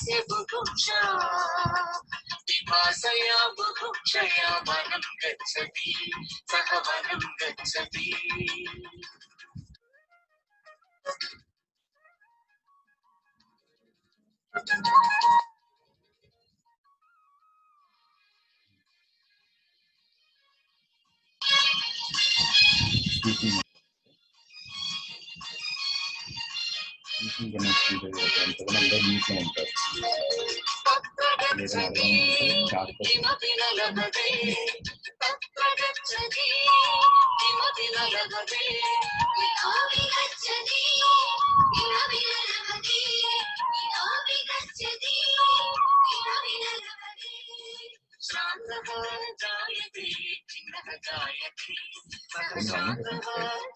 तस्य बुभुक्षा पिपासया बुभुक्षया वनं गच्छति सः वनं गच्छति किमपि न लभते तत्र गच्छति किमपि न लभते इतोऽपि गच्छति किमपि न लभते इतोऽपि गच्छति किमपि न लभते श्रान्तः जायते खिन्नः जायते सः श्रान्तः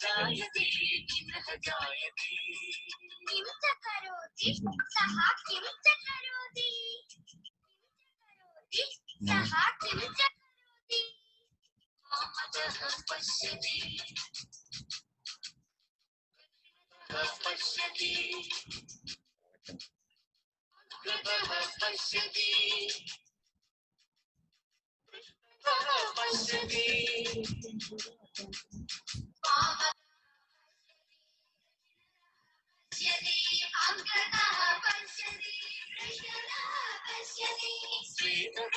जायते खिन्नः जायते किं च करोति सः किं च करोति सः किं च करोति मामतः पश्यति पश्यति कृतः पश्यति पश्यति अग्रतः पश्यति पृष्ठतः पश्यति स्वेदः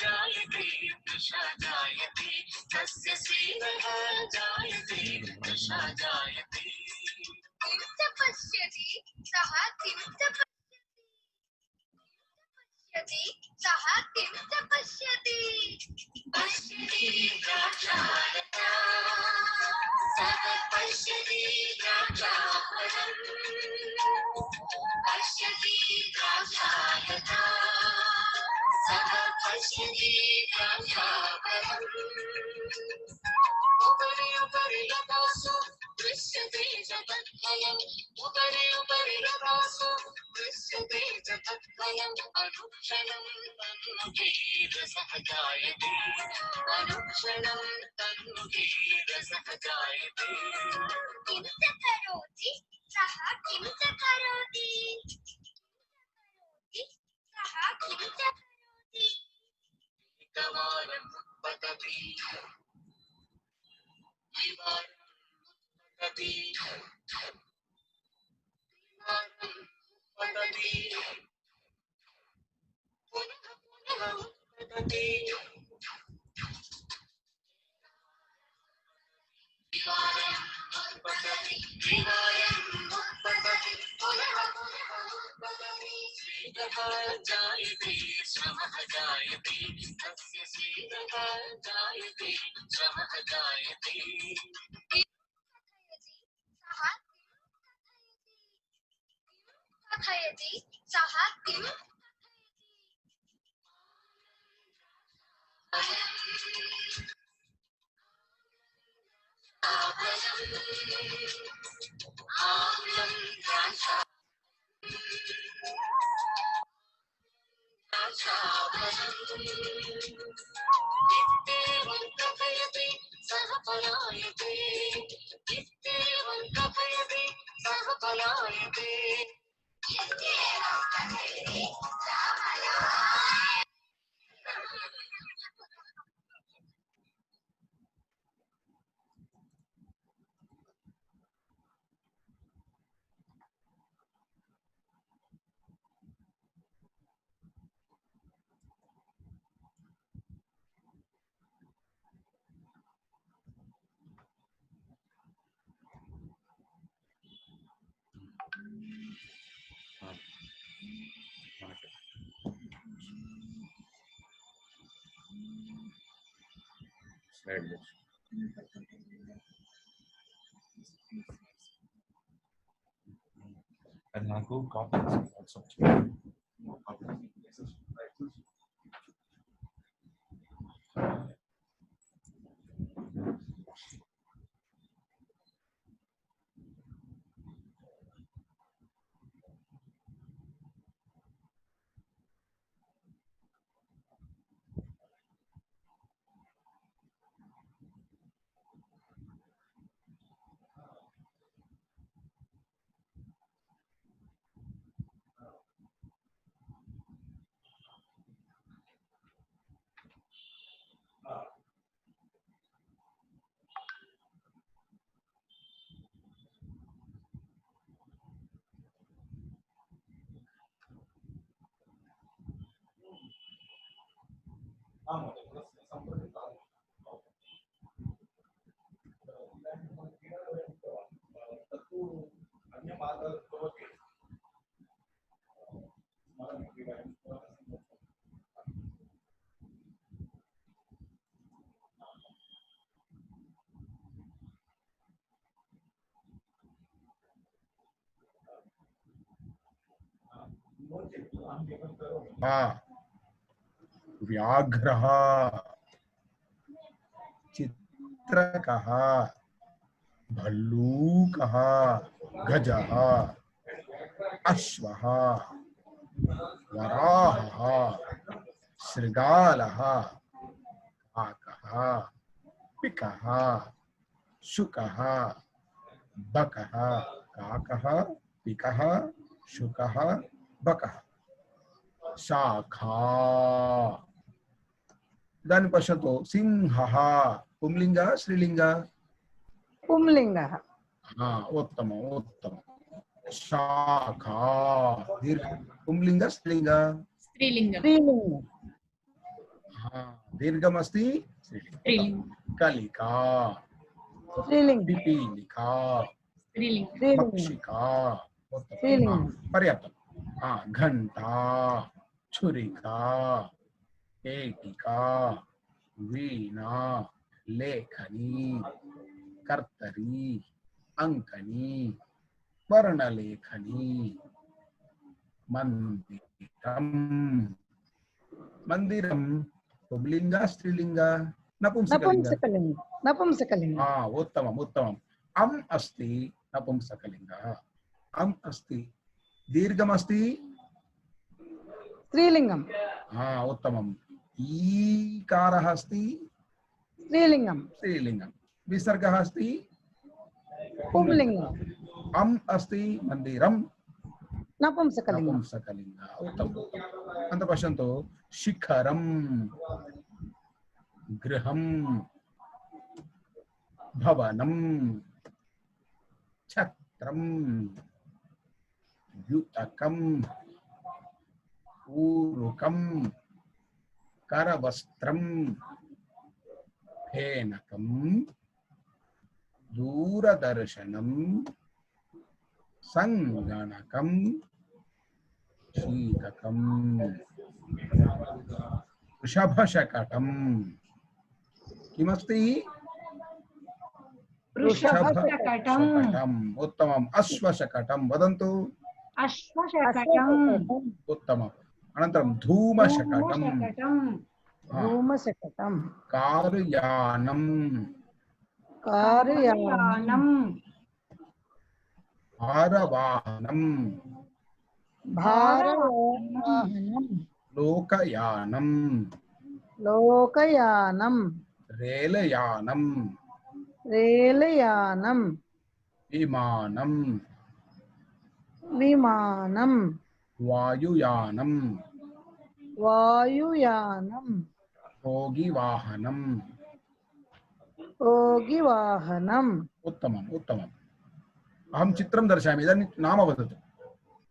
जायते दृशा जायते तस्य स्वेदः जायते दृशा जायते किं च पश्यति सः किं च पश्यति सः किं च पश्यति पश्यति द्राक्षालता सः पश्यति द्राक्षाफलम् पश्यति द्राक्षालता सः पश्यति द्राक्षाफलम् उपरि उपरि लतासु दृश्यते च तत्फलम् उपरि उपरि लतासु दृश्यते च तत्फलम् अनुक्षणं तन्मुखे रसः जायते अनुक्षणं तन्मुखे रसः जायते किं च करोति सः किं च करोति सः किं च करोति एकवारं पतति द्विवारं पतति त्रिवारं पतति पुनः पुनः पतति द्विवारं पतति त्रिवारं पतति पुनः पुनः पतति स्वेदः जायते श्रमः जायते तस्य स्वेदः जायते श्रमः जायते कथयति सः किं आम्लं इत्येवं कथयति सः पलायते इत्येवं कथयति सः पलायते इत्येवं कथयति सः पलायते అది నాకు కాపీ व्याघ्रः, चित्रकः, भल्लूकः, गजः, अश्वः, वराहः, शृगालः, काकः, पिकः, शुकः, बकः, काकः, पिकः, शुकः, बकः, शाखा। इदानीं पश्यतु, सिंहः पुंलिङ्ग स्त्रीलिङ्ग? पुंलिङ्गः। उत्तमम् उत्तमम्। शाखा दीर्घ पुंलिङ्ग स्त्रीलिङ्ग? स्त्रीलिङ्ग। दीर्घमस्ति स्त्रीलिङ्ग। कलिका स्त्रीलिङ्ग। पिपीलिका स्त्रीलिङ्ग। मक्षिका पर्याप्तम्। घंटा, छुरिका, पेटिका, वीणा, लेखनी, कर्तरी, अंकनी, वर्णलेखनी, मंदिरम। मंदिरम पुंलिंग स्त्रीलिंग? नपुंसकलिंग। नपुंसकलिंग। उत्तमम् उत्तमम्। अम् अस्ति नपुंसकलिंगः। अम् अस्ति दीर्घमस्ति स्त्रीलिंगम्। उत्तमम्। ईकारः अस्ति स्त्रीलिंगम्। स्त्रीलिंगम्। विसर्गः अस्ति पुंलिंगम्। अम् अस्ति मंदिरम नपुंसकलिंगम्। नपुंसकलिंग। उत्तमम्। अनन्तरं पश्यन्तु, शिखरं, गृहं, भवनं, छत्रं, युतकं, ऊरुकं, करवस्त्रं, फेनकं, दूरदर्शनं, संगणकं, शीतकं, वृषभशकटं। किमस्ति? वृषभशकटम्। उत्तमम्। अश्वशकटं वदन्तु? अश्वशकटम्। उत्तमम्। अनन्तरं धूमशकटं। धूमशकटं। कारयानं, कारयानं। भारवाहनं, भारवाहनं। लोकयानं, लोकयानं। रेलयानं, रेलयानं। विमानं, विमानं। वायुयानं, वायुयानं। भोगिवाहनं। भोगिवाहनम्। उत्तमम् उत्तमम्। अहं चित्रं दर्शयामि, इदानीं नाम वदतु।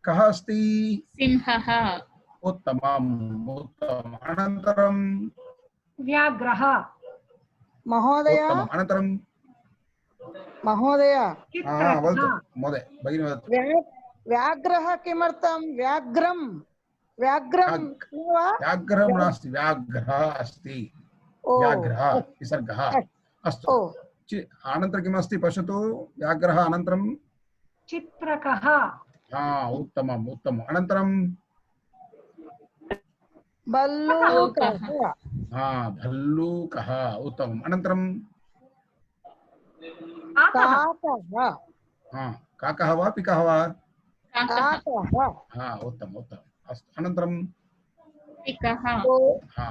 कः अस्ति? सिंहः। उत्तमम् उत्तमम्। अनन्तरं व्याघ्रः। महोदय। उत्तमम्। अनन्तरं महोदय। वदतु महोदय, भगिनी वदतु। व्याघ्रः किमर्थं? व्याघ्रं व्याघ्रं व्याघ्रं नास्ति, व्याघ्रः अस्ति। व्याघ्रः विसर्गः। अस्तु। अनन्तरं किमस्ति पश्यतु, व्याघ्रः अनन्तरं चित्रकः। उत्तमम् उत्तमम्। अनन्तरं भल्लूकः। भल्लूकः। उत्तमम्। अनन्तरं काकः। काकः वा पिकः वा? काकः। उत्तमम् उत्तमम्। अस्तु। अनन्तरं पिकः।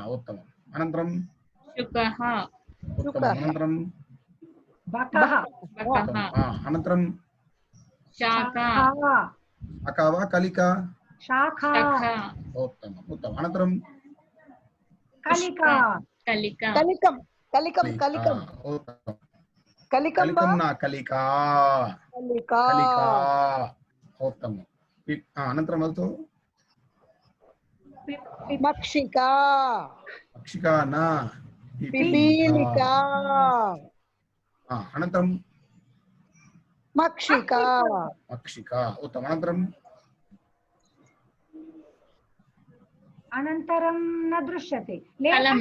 उत्तमम्। अनन्तरं शुकः। उत्तमम्। अनन्तरं बकः। अनन्तरं शाखा। शाखा वा कलिका? शाखा। उत्तमम् उत्तमम्। अनन्तरं कलिका। कलिका। कलिकं। कलिकं। कलिकं। कलिकं कलिकं न कलिका। कलिका। कलिका। उत्तमम्। अनन्तरं वदतु। मक्षिका मक्षिका न पिपीलिका अनन्तरं मक्षिका मक्षिका उत्तमम् अनन्तरं अनन्तरं न दृश्यते कलम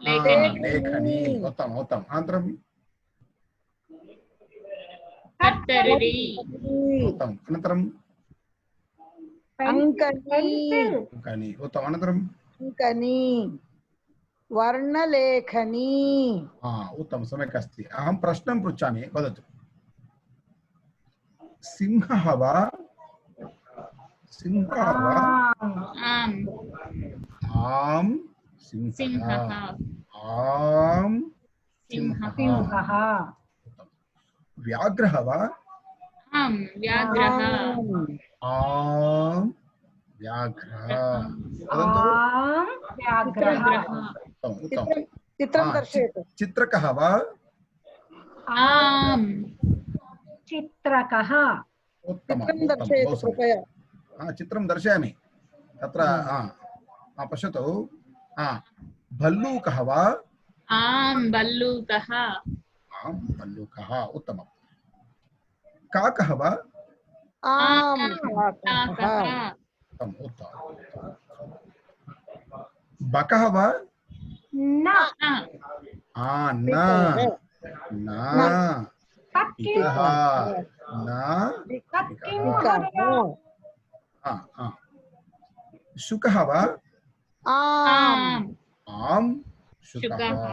लेखनी लेखनी उत्तमम् उत्तमम् अनन्तरं कत्तरी उत्तमम् अनन्तरं अंकनी अङ्कनी उत्तमम् अनन्तरं अंकनी वर्णलेखनी उत्तमं सम्यक् अस्ति अहं प्रश्नं पृच्छामि वदतु सिंहः वा सिंहः वा आम आम सिंहः सिंहः आम सिंहः सिंहः व्याघ्रः वा आम व्याघ्रः आम व्याघ्रः वदन्तु आं व्याघ्रः उत्तमम् उत्तमं चित्रं दर्शयतु चित्रकः वा आम चित्रकः उत्तमम् चित्रं उत्तमं दर्शयतु बहु सम्यक् कृपया चित्रं दर्शयामि तत्र पश्यतु भल्लूकः वा आम भल्लूकः आम भल्लूकः उत्तमं काकः वा आम काकः उत्तमम् उत्तमं बकः वा न न न तत् किं पिकः न तत् किं पिकः महोदय शुकः वा आम आम आम शुकः शुकः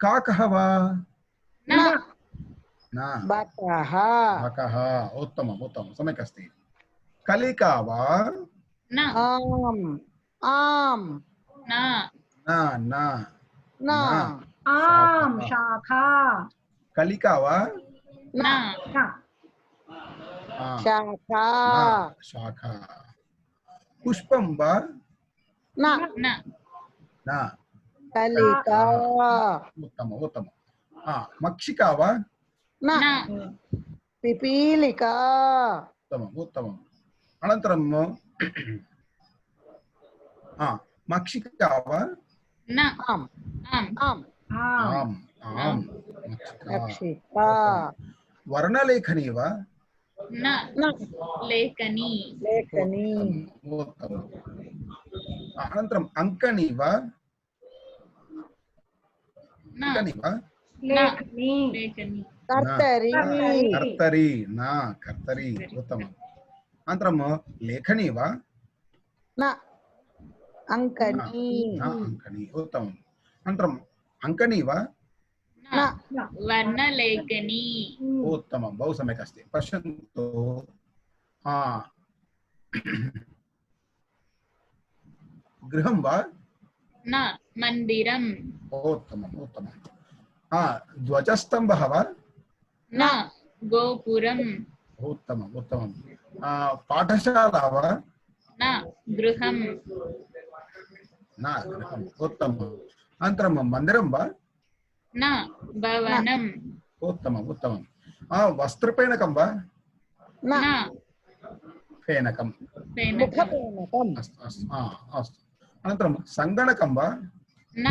काकः वा न न बकः बकः उत्तमम् उत्तमं सम्यक् अस्ति कलिका वा न आम आम न न न न आम शाखा कलिका वा न न शाखा शाखा पुष्पं वा न न न कलिका उत्तमम् उत्तमं मक्षिका वा न न पिपीलिका उत्तमम् उत्तमम् अनन्तरं मक्षिका वा न आम आम आम आम् आम् मक्षिका मक्षिका वर्णलेखनी वा न न लेखनी लेखनी उत्तमम् अनन्तरम् अङ्कनी वा न अङ्कनी वा लेखनी लेखनी कर्तरी कर्तरी न कर्तरी उत्तमम् अनन्तरं लेखनी वा न अंकनी न अङ्कनी उत्तमम् अनन्तरम् अङ्कनी वा न न वर्णलेखनी उत्तमं बहु सम्यक् अस्ति पश्यन्तु गृहं वा न मन्दिरम् उत्तमम् उत्तमं ध्वजस्तम्भः वा न गोपुरम् उत्तमम् उत्तमं पाठशाला वा न गृहम् न गृहम् उत्तमम् अनन्तरं मन्दिरं वा न भवनम् उत्तमम् उत्तमं वस्त्रपेणकं वा न न फेनकं फेनकम् मुखपेनकम् अस्तु अस्तु अस्तु अनन्तरं सङ्गणकं वा न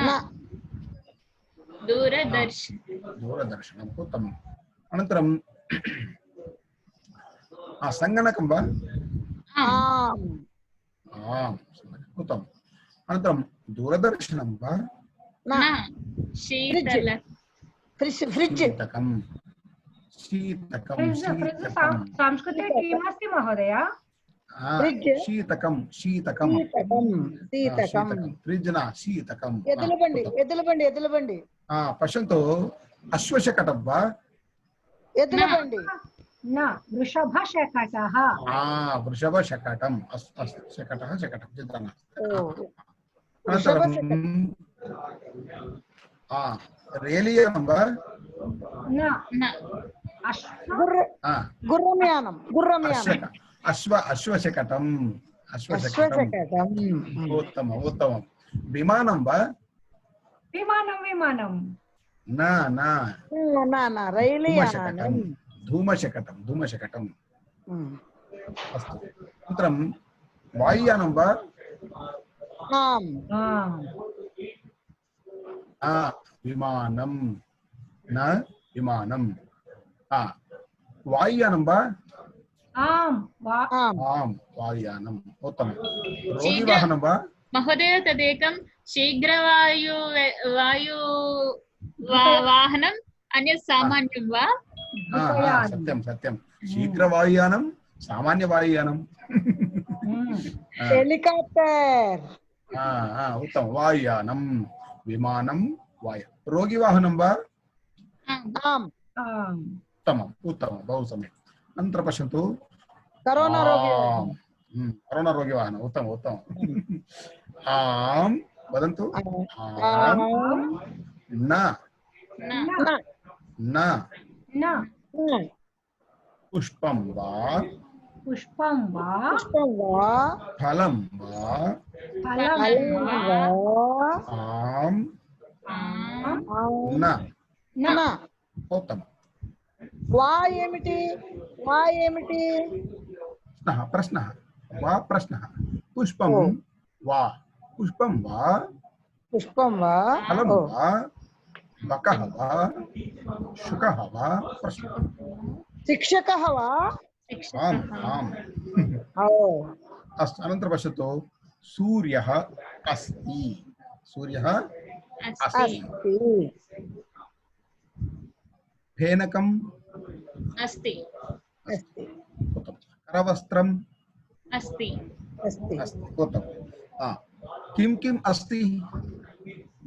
दूरदर्शनम् उत्तमम् अनन्तरं सङ्गणकं वा आम आम् उत्तमम् अनन्तरं दूरदर्शनं वा न न शीतल फ्रिज फ्रिज शीतकं शीतकं फ्रिज शीतकं संस्कृते किमस्ति महोदय फ्रिज शीतकं शीतकं शीतकं शीतकं फ्रिज् न शीतकं ఎద్దుల బండి पश्यन्तु अश्वशकटं वा ఎద్దుల బండి न वृषभशकटः वृषभशकटम् अस्तु अस्तु शकटः शकटं चिन्ता नास्ति वृषभशकटं रेलियानं वा न न గుర్రమయానం अश्वशकटम् అశ్వశకటం उत्तमम् उत्तमं विमानं वा विमानं न न రైలుయానం धूमशकटं धूमशकटम् अस्तु अनन्तरं वायुयानं वा आम् आम् विमानं न विमानं वायुयानं वा आम् आम् आम् वायुयानम् उत्तमं रोगिवाहनं वा महोदय तदेकं शीघ्रवायु वायु वाहनम् अन्यत् सामान्यं वा सत्यं सत्यं शीघ्रवायुयानं सामान्यवायुयानं हेलिकाप्टर उत्तमं वायुयानं विमानं वायु रोगिवाहनं वा आम् आम् उत्तमम् उत्तमं बहु सम्यक् अनन्तरं पश्यन्तु करोना रोगी करोना रोगिवाहनम् उत्तमम् उत्तमम् आं वदन्तु आं न न न न पुष्पं वा पुष्पं वा पुष्पं वा फलं वा फलं वा आं न न उत्तमं వా ఏమిటి వా ఏమిటి प्रश्नः वा प्रश्नः पुष्पं वा पुष्पं वा పుష్పం వా फलं वा बकः वा शुकः वा प्रश्नः శిక్షకः వా आम् आम् अस्तु अनन्तरं पश्यतु सूर्यः अस्ति सूर्यः अस्ति అస్తి फेनकम् अस्ति అస్తి उत्तमं करवस्त्रम् अस्ति అస్తి अस्ति उत्तमं किं किम् अस्ति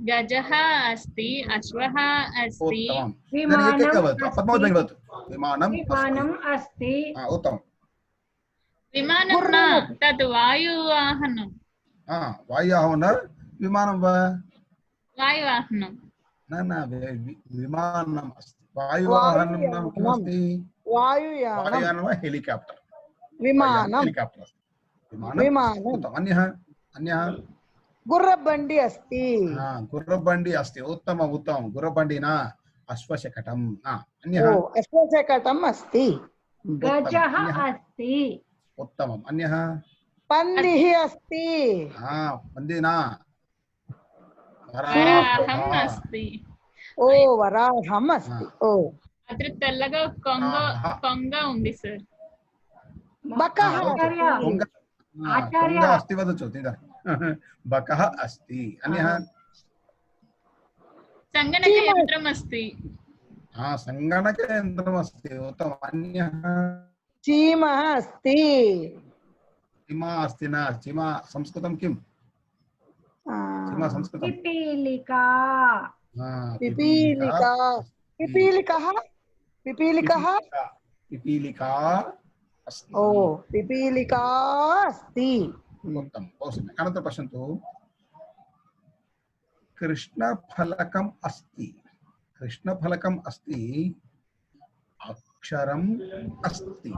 गजः अस्ति अश्वः अस्ति उत्तमं विमानम् एकैक वदतु अस्ति। पद्मावती वदतु विमानम् विमानम् अस्ति उत्तमं विमानं न तद् वायुवाहनं वायुवाहनं विमानं वा वायुवाहनं न न विमानम् अस्ति वायुवाहनं नाम किमस्ति వాయుయానం वायुयानं वा हेलिकाप्टर् విమానం हेलिकाप्टर् अस्ति विमानं विमानम् उत्तमम् अन्यः अन्यः గుర్రబండి అస్తి गुर्रबण्डी अस्ति उत्तमम् उत्तमं गुर्रबण्डी न अश्वशकटम् ఓ अन्यः అశ్వశకటం అస్తి गजः अस्ति उत्तमम् अन्यः పందిః అస్తి पन्दी न वराहम् अस्ति ఓ వరాహం అస్తి ఓ అത്ര తెల్లగా కొంగ ఉంది సార్ బకః आचार्य కొంగ आचार्य अस्ति वदतु बकः अस्ति अन्यः सङ्गणकयन्त्रम् अस्ति सङ्गणकयन्त्रम् अस्ति उत्तमम् अन्यः చీమः అస్తి चिमा अस्ति न चिमा संस्कृतं किं चिमा संस्कृतं पिपीलिका పిపీలికా పిపీలికः పిపీలికः पिपीलिका अस्ति ఓ పిపీలికా అస్తి उत्तमं बहु सम्यक् अनन्तरं पश्यन्तु कृष्णफलकम् अस्ति कृष्णफलकम् अस्ति अक्षरम् अस्ति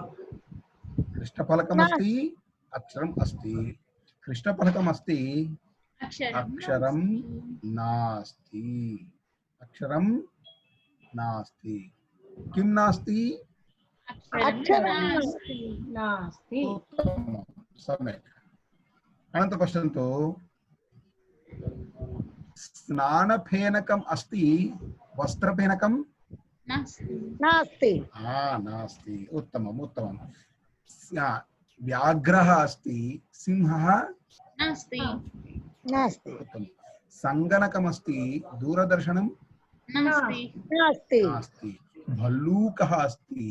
कृष्णफलकम् अस्ति अक्षरम् अस्ति कृष्णफलकम् अस्ति अक्षरं नास्ति अक्षरं नास्ति किं नास्ति అక్షరం नास्ति उत्तमं सम्यक् अनन्तरं पश्यन्तु स्नानफेनकम् अस्ति वस्त्रफेनकं నాస్తి नास्ति उत्तमम् उत्तमं व्याघ्रः अस्ति सिंहः नास्ति నాస్తి उत्तमं सङ्गणकमस्ति दूरदर्शनं नास्ति నాస్తి नास्ति भल्लूकः अस्ति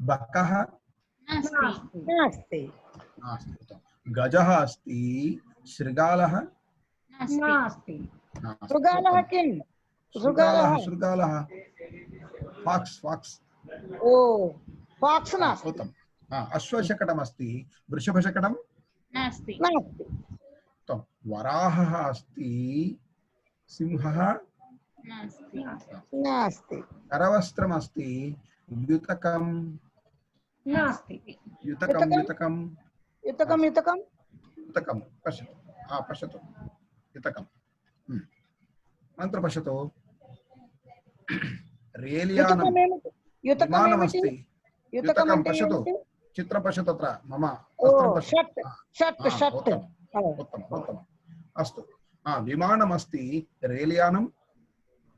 बकः नास्ति నాస్తి नास्ति उत्तमं गजः अस्ति शृगालः नास्ति नास्ति శృగాలः उत्तमं కిం शृगालः శృగాలः शृगालः फाक्स् फाक्स् ఓ ఫాక్స్ నాస్తి उत्तमं अश्वशकटम् अस्ति वृषभशकटं नास्ति నాస్తి उत्तमं वराहः अस्ति सिंहः नास्ति నాస్తి करवस्त्रम् अस्ति युतकं नास्ति युतकं युतकं యుతకం యుతకం युतकं पश्यतु पश्यतु युतकं अनन्तरं पश्यतु रेल्यानं యుతకం ఏమిటి యుతకం ఏమిటి विमानमस्ति యుతకం युतकं అంటే पश्यतु ఏమిటి चित्रं पश्य तत्र मम ओ वस्त्रं पश्य षट् षट् हा, षट् उत्तमम् उत्तमम् उत्तमम् अस्तु विमानमस्ति रेलयानं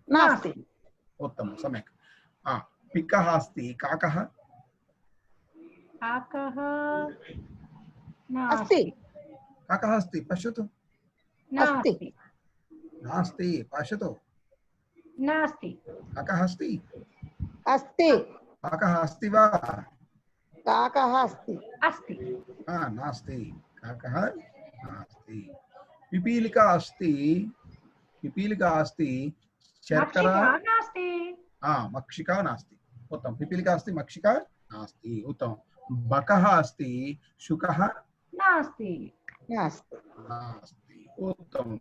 नास्ति उत्तमं सम्यक् पिकः अस्ति काकः काकः अस्ति काकः अस्ति पश्यतु नास्ति नास्ति पश्यतु नास्ति काकः अस्ति अस्ति काकः अस्ति वा काकः अस्ति अस्ति नास्ति काकः नास्ति पिपीलिका अस्ति शर्करा मक्षिका नास्ति मक्षिका नास्ति उत्तमं पिपीलिका अस्ति मक्षिका नास्ति उत्तमं बकः अस्ति शुकः नास्ति नास्ति नास्ति उत्तमं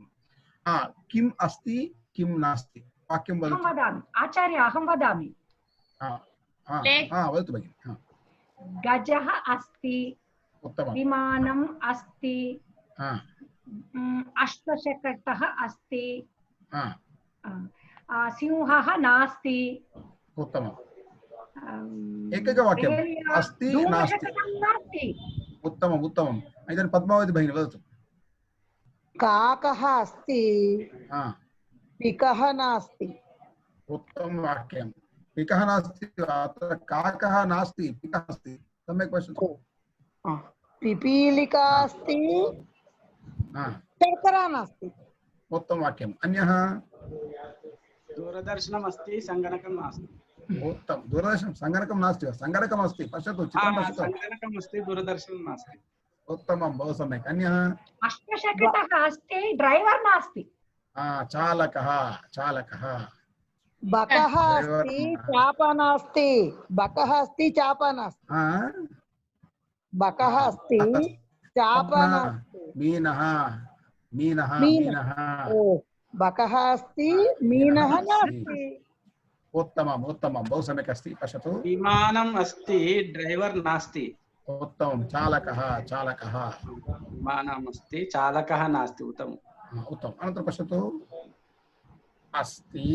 किम् अस्ति किं नास्ति वाक्यं अहं वदतु वदामि आचार्य अहं वदामि वदतु भगिनि गजः अस्ति उत्तमं विमानम् अस्ति हा अश्वशकटः अस्ति हा सिंहः नास्ति उत्तमम् एकैकवाक्यम् अस्ति नास्ति धूमशकटं नास्ति उत्तमम् उत्तमम् इदानीं पद्मावती भगिनी वदतु काकः अस्ति पिकः नास्ति उत्तमं वाक्यं पिकः नास्ति अत्र काकः नास्ति पिकः अस्ति सम्यक् पश्यतु पिपीलिका अस्ति शर्करा नास्ति उत्तमं वाक्यम् अन्यः दूरदर्शनम् अस्ति सङ्गणकं नास्ति उत्तमं दूरदर्शनं सङ्गणकं नास्ति वा सङ्गणकम् अस्ति पश्यतु चित्रं पश्यतु सङ्गणकम् अस्ति दूरदर्शनं नास्ति उत्तमं बहु सम्यक् अन्यः अश्वशकटः अस्ति ड्रैवर् नास्ति चालकः चालकः बकः अस्ति चापा नास्ति बकः अस्ति चापा नास्ति बकः अस्ति चापा नास्ति मीनः मीनः मीनः ओ बकः अस्ति मीनः नास्ति उत्तमम् उत्तमं बहु सम्यक् अस्ति पश्यतु विमानम् अस्ति ड्रैवर् नास्ति उत्तमं चालकः चालकः विमानम् अस्ति चालकः नास्ति उत्तमम् उत्तमम् अनन्तरं पश्यतु अस्ति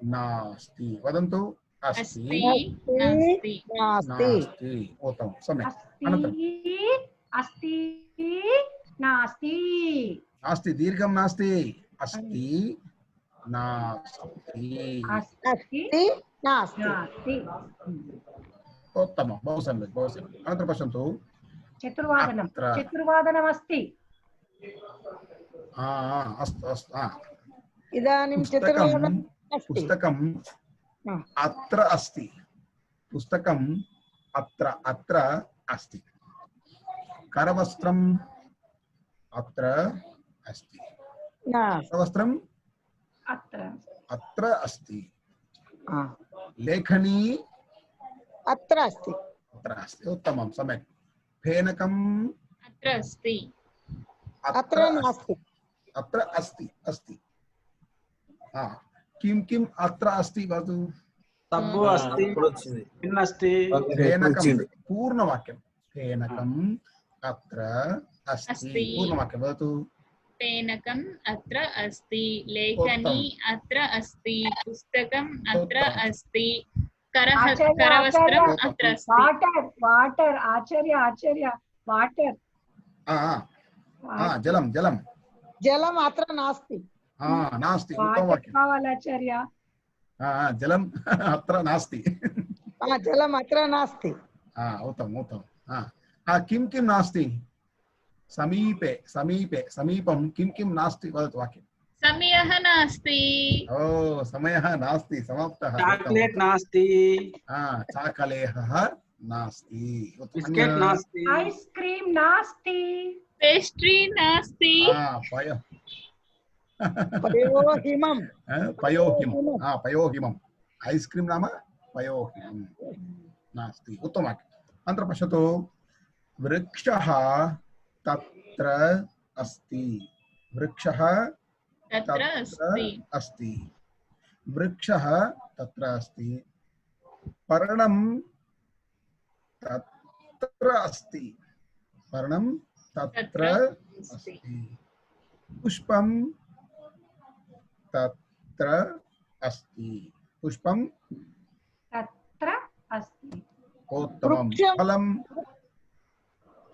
नास्ति वदन्तु अस्ति नास्ति नास्ति उत्तमं सम्यक् अनन्तरं अस्ति नास्ति नास्ति दीर्घं नास्ति अस्ति नास्ति अस्ति नास्ति नास्ति उत्तमं बहु सम्यक् बहु सम्यक् अनन्तरं पश्यन्तु चतुर्वादनं अत्र। चतुर्वादनमस्ति अस्तु अस्तु इदानीं चतुर्वादनम् अस्ति पुस्तकम् अत्र अस्ति पुस्तकम् अत्र अत्र अस्ति करवस्त्रम् अत्र अस्ति करवस्त्रम् अत्र अत्र अस्ति लेखनी लेखनी अत्र अस्ति अत्र अस्ति उत्तमं सम्यक् फेनकम् अत्र अस्ति अत्र नास्ति अत्र अस्ति अस्ति किं किम् अत्र अस्ति वदतु तब्बु अस्ति पिन् अस्ति फेनकं पूर्णवाक्यं फेनकम् अत्र अस्ति अस्ति। पूर्णवाक्यं वदतु फेनकम् अत्र अस्ति लेखनी अत्र अस्ति पुस्तकम् अत्र अस्ति करवस्त्रम् अत्र अस्ति वाटर् वाटर् आचार्य आचार्य वाटर् जलं जलं जलम् अत्र नास्ति नास्ति उत्तमवाक्यं कावालाचार्य जलम् अत्र नास्ति जलम् अत्र नास्ति उत्तमम् उत्तमं किं किं नास्ति समीपे समीपे समीपं किं किं नास्ति वदतु वाक्यं समयः नास्ति ओ समयः नास्ति समाप्तः चाक्लेट् नास्ति चाकलेहः नास्ति बिस्केट् नास्ति ऐस् क्रीम् नास्ति पेस्ट्री नास्ति पयोहिमं पयोहिमं पयोहिमम् ऐस् क्रीम् नाम पयोहिमं नास्ति उत्तमम् अनन्तरं पश्यतु वृक्षः तत्र अस्ति वृक्षः तत्र अस्ति अस्ति वृक्षः तत्र अस्ति पर्णं तत्र अस्ति पर्णं तत्र अस्ति पुष्पं तत्र अस्ति पुष्पं तत्र अस्ति उत्तमं वृक्षं फलं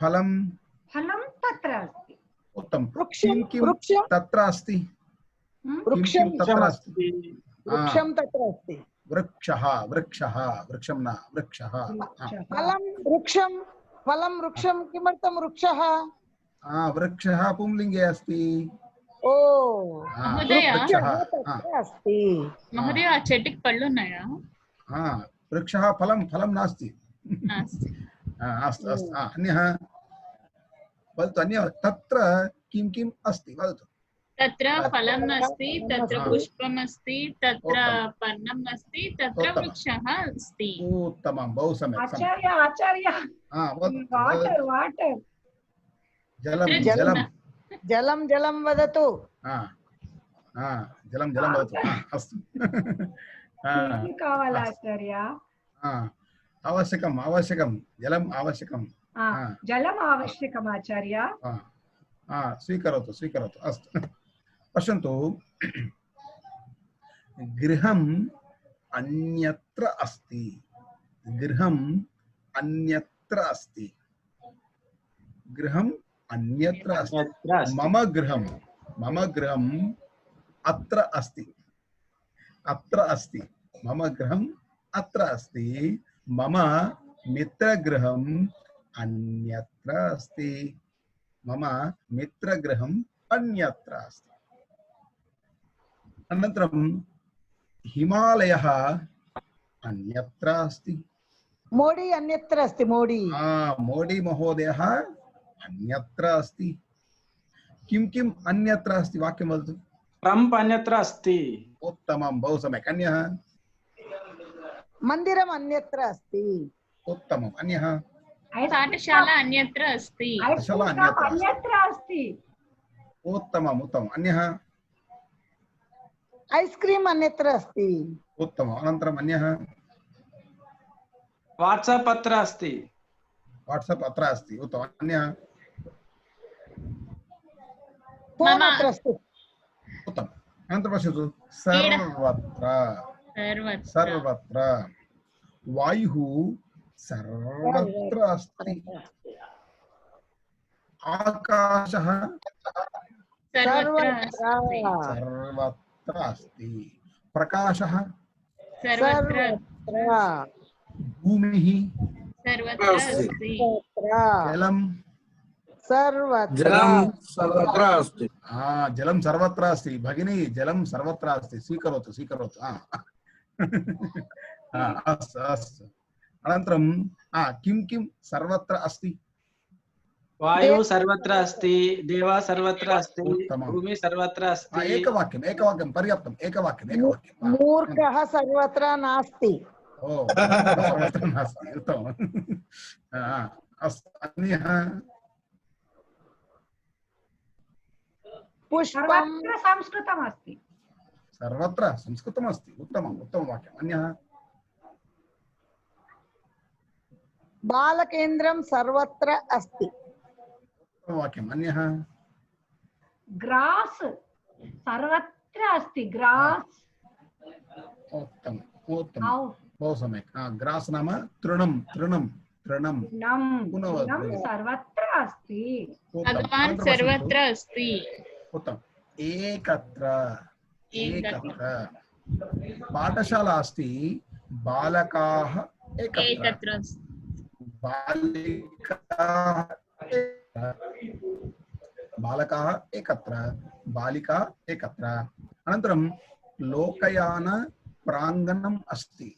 फलं फलं तत्र अस्ति उत्तमं वृक्षं किं किं वृक्षं तत्र अस्ति हम्म? किं वृक्षं किं तत्र अस्ति वृक्षं तत्र अस्ति वृक्षः वृक्षः वृक्षं न वृक्षः वृक्षः। फलं वृक्षं फलं वृक्षं किमर्थं वृक्षः वृक्षः पुंलिङ्गे अस्ति ओ महोदय वृक्षः तत्र अस्ति महोदय ఆ చెట్టుకి పళ్ళు ఉన్నాయా वृक्षः फलं फलं नास्ति नास्ति अस्तु अस्तु अन्यः वदतु अन्यः तत्र किं किम् अस्ति वदतु तत्र फलं अस्ति तत्र पुष्पम् अस्ति तत्र उत्तमं। पर्णम् अस्ति तत्र उत्तमं। वृक्षः अस्ति उत्तमं बहु सम्यक् आचार्य आचार्य वदतु वाटर् वाटर् जलं जलं। जलं जलं जलं वदतु जलं जलं वदतु अस्तु कावाला आचार्य आवश्यकम् आवश्यकं जलम् आवश्यकं जलम् आवश्यकम् आचार्य स्वीकरोतु स्वीकरोतु अस्तु पश्यन्तु गृहम् अन्यत्र अस्ति गृहम् अन्यत्र अस्ति गृहम् अन्यत्र अस्ति मम गृहम् अत्र अस्ति मम गृहम् अत्र अस्ति मम मित्रगृहम् अन्यत्र अस्ति मम मित्रगृहम् अन्यत्र अस्ति अनन्तरं हिमालयः अन्यत्र अस्ति मोडी अन्यत्र अस्ति मोडी महोदयः अन्यत्र अस्ति किं किम् अन्यत्र अस्ति वाक्यं वदतु ट्रम्प् अन्यत्र अस्ति उत्तमं बहु सम्यक् अन्यः मन्दिरम् अन्यत्र अस्ति उत्तमम् अन्यः पाठशाला अन्यत्र अस्ति अन्यत्र अस्ति उत्तमम् उत्तमम् अन्यः ऐस् क्रीम् अन्यत्र अस्ति उत्तमम् अनन्तरम् अन्यः वाट्साप् अत्र अस्ति वाट्सप् अत्र अस्ति उत्तमम् अन्यः फोन् अत्र अस्ति उत्तमम् अनन्तरं पश्यतु सर्वत्र सर्वत्र वायुः सर्वत्र अस्ति आकाशः सर्वत्र अस्ति प्रकाशः सर्वत्र भूमिः सर्वत्र अस्ति जलं सर्वत्र अस्ति जलं सर्वत्र अस्ति भगिनी जलं सर्वत्र अस्ति स्वीकरोतु स्वीकरोतु अस्तु अस्तु अनन्तरं किं किं सर्वत्र अस्ति वायुः सर्वत्र अस्ति देवः सर्वत्र अस्ति उत्तमं। भूमिः सर्वत्र अस्ति एकवाक्यं पर्याप्तं एकवाक्यं मूर्खः सर्वत्र नास्ति सर्वत्र नास्ति उत्तमम् अस्तु अन्यः पुष्पं सर्वत्र संस्कृतम् अस्ति सर्वत्र संस्कृतमस्ति उत्तमम् उत्तमवाक्यम् अन्यः बालकेन्द्रं सर्वत्र अस्ति वाक्यम् अन्यः ग्रास् सर्वत्र अस्ति ग्रास् उत्तमम् उत्तमं बहु सम्यक् ग्रास् नाम तृणं पुनः सर्वत्र अस्ति भगवान् सर्वत्र अस्ति उत्तमम् एकत्र पाठशाला अस्ति बालकाः एकत्र बालकाः एकत्र बालिका एकत्र अनन्तरं लोकयान प्राङ्गणम् अस्ति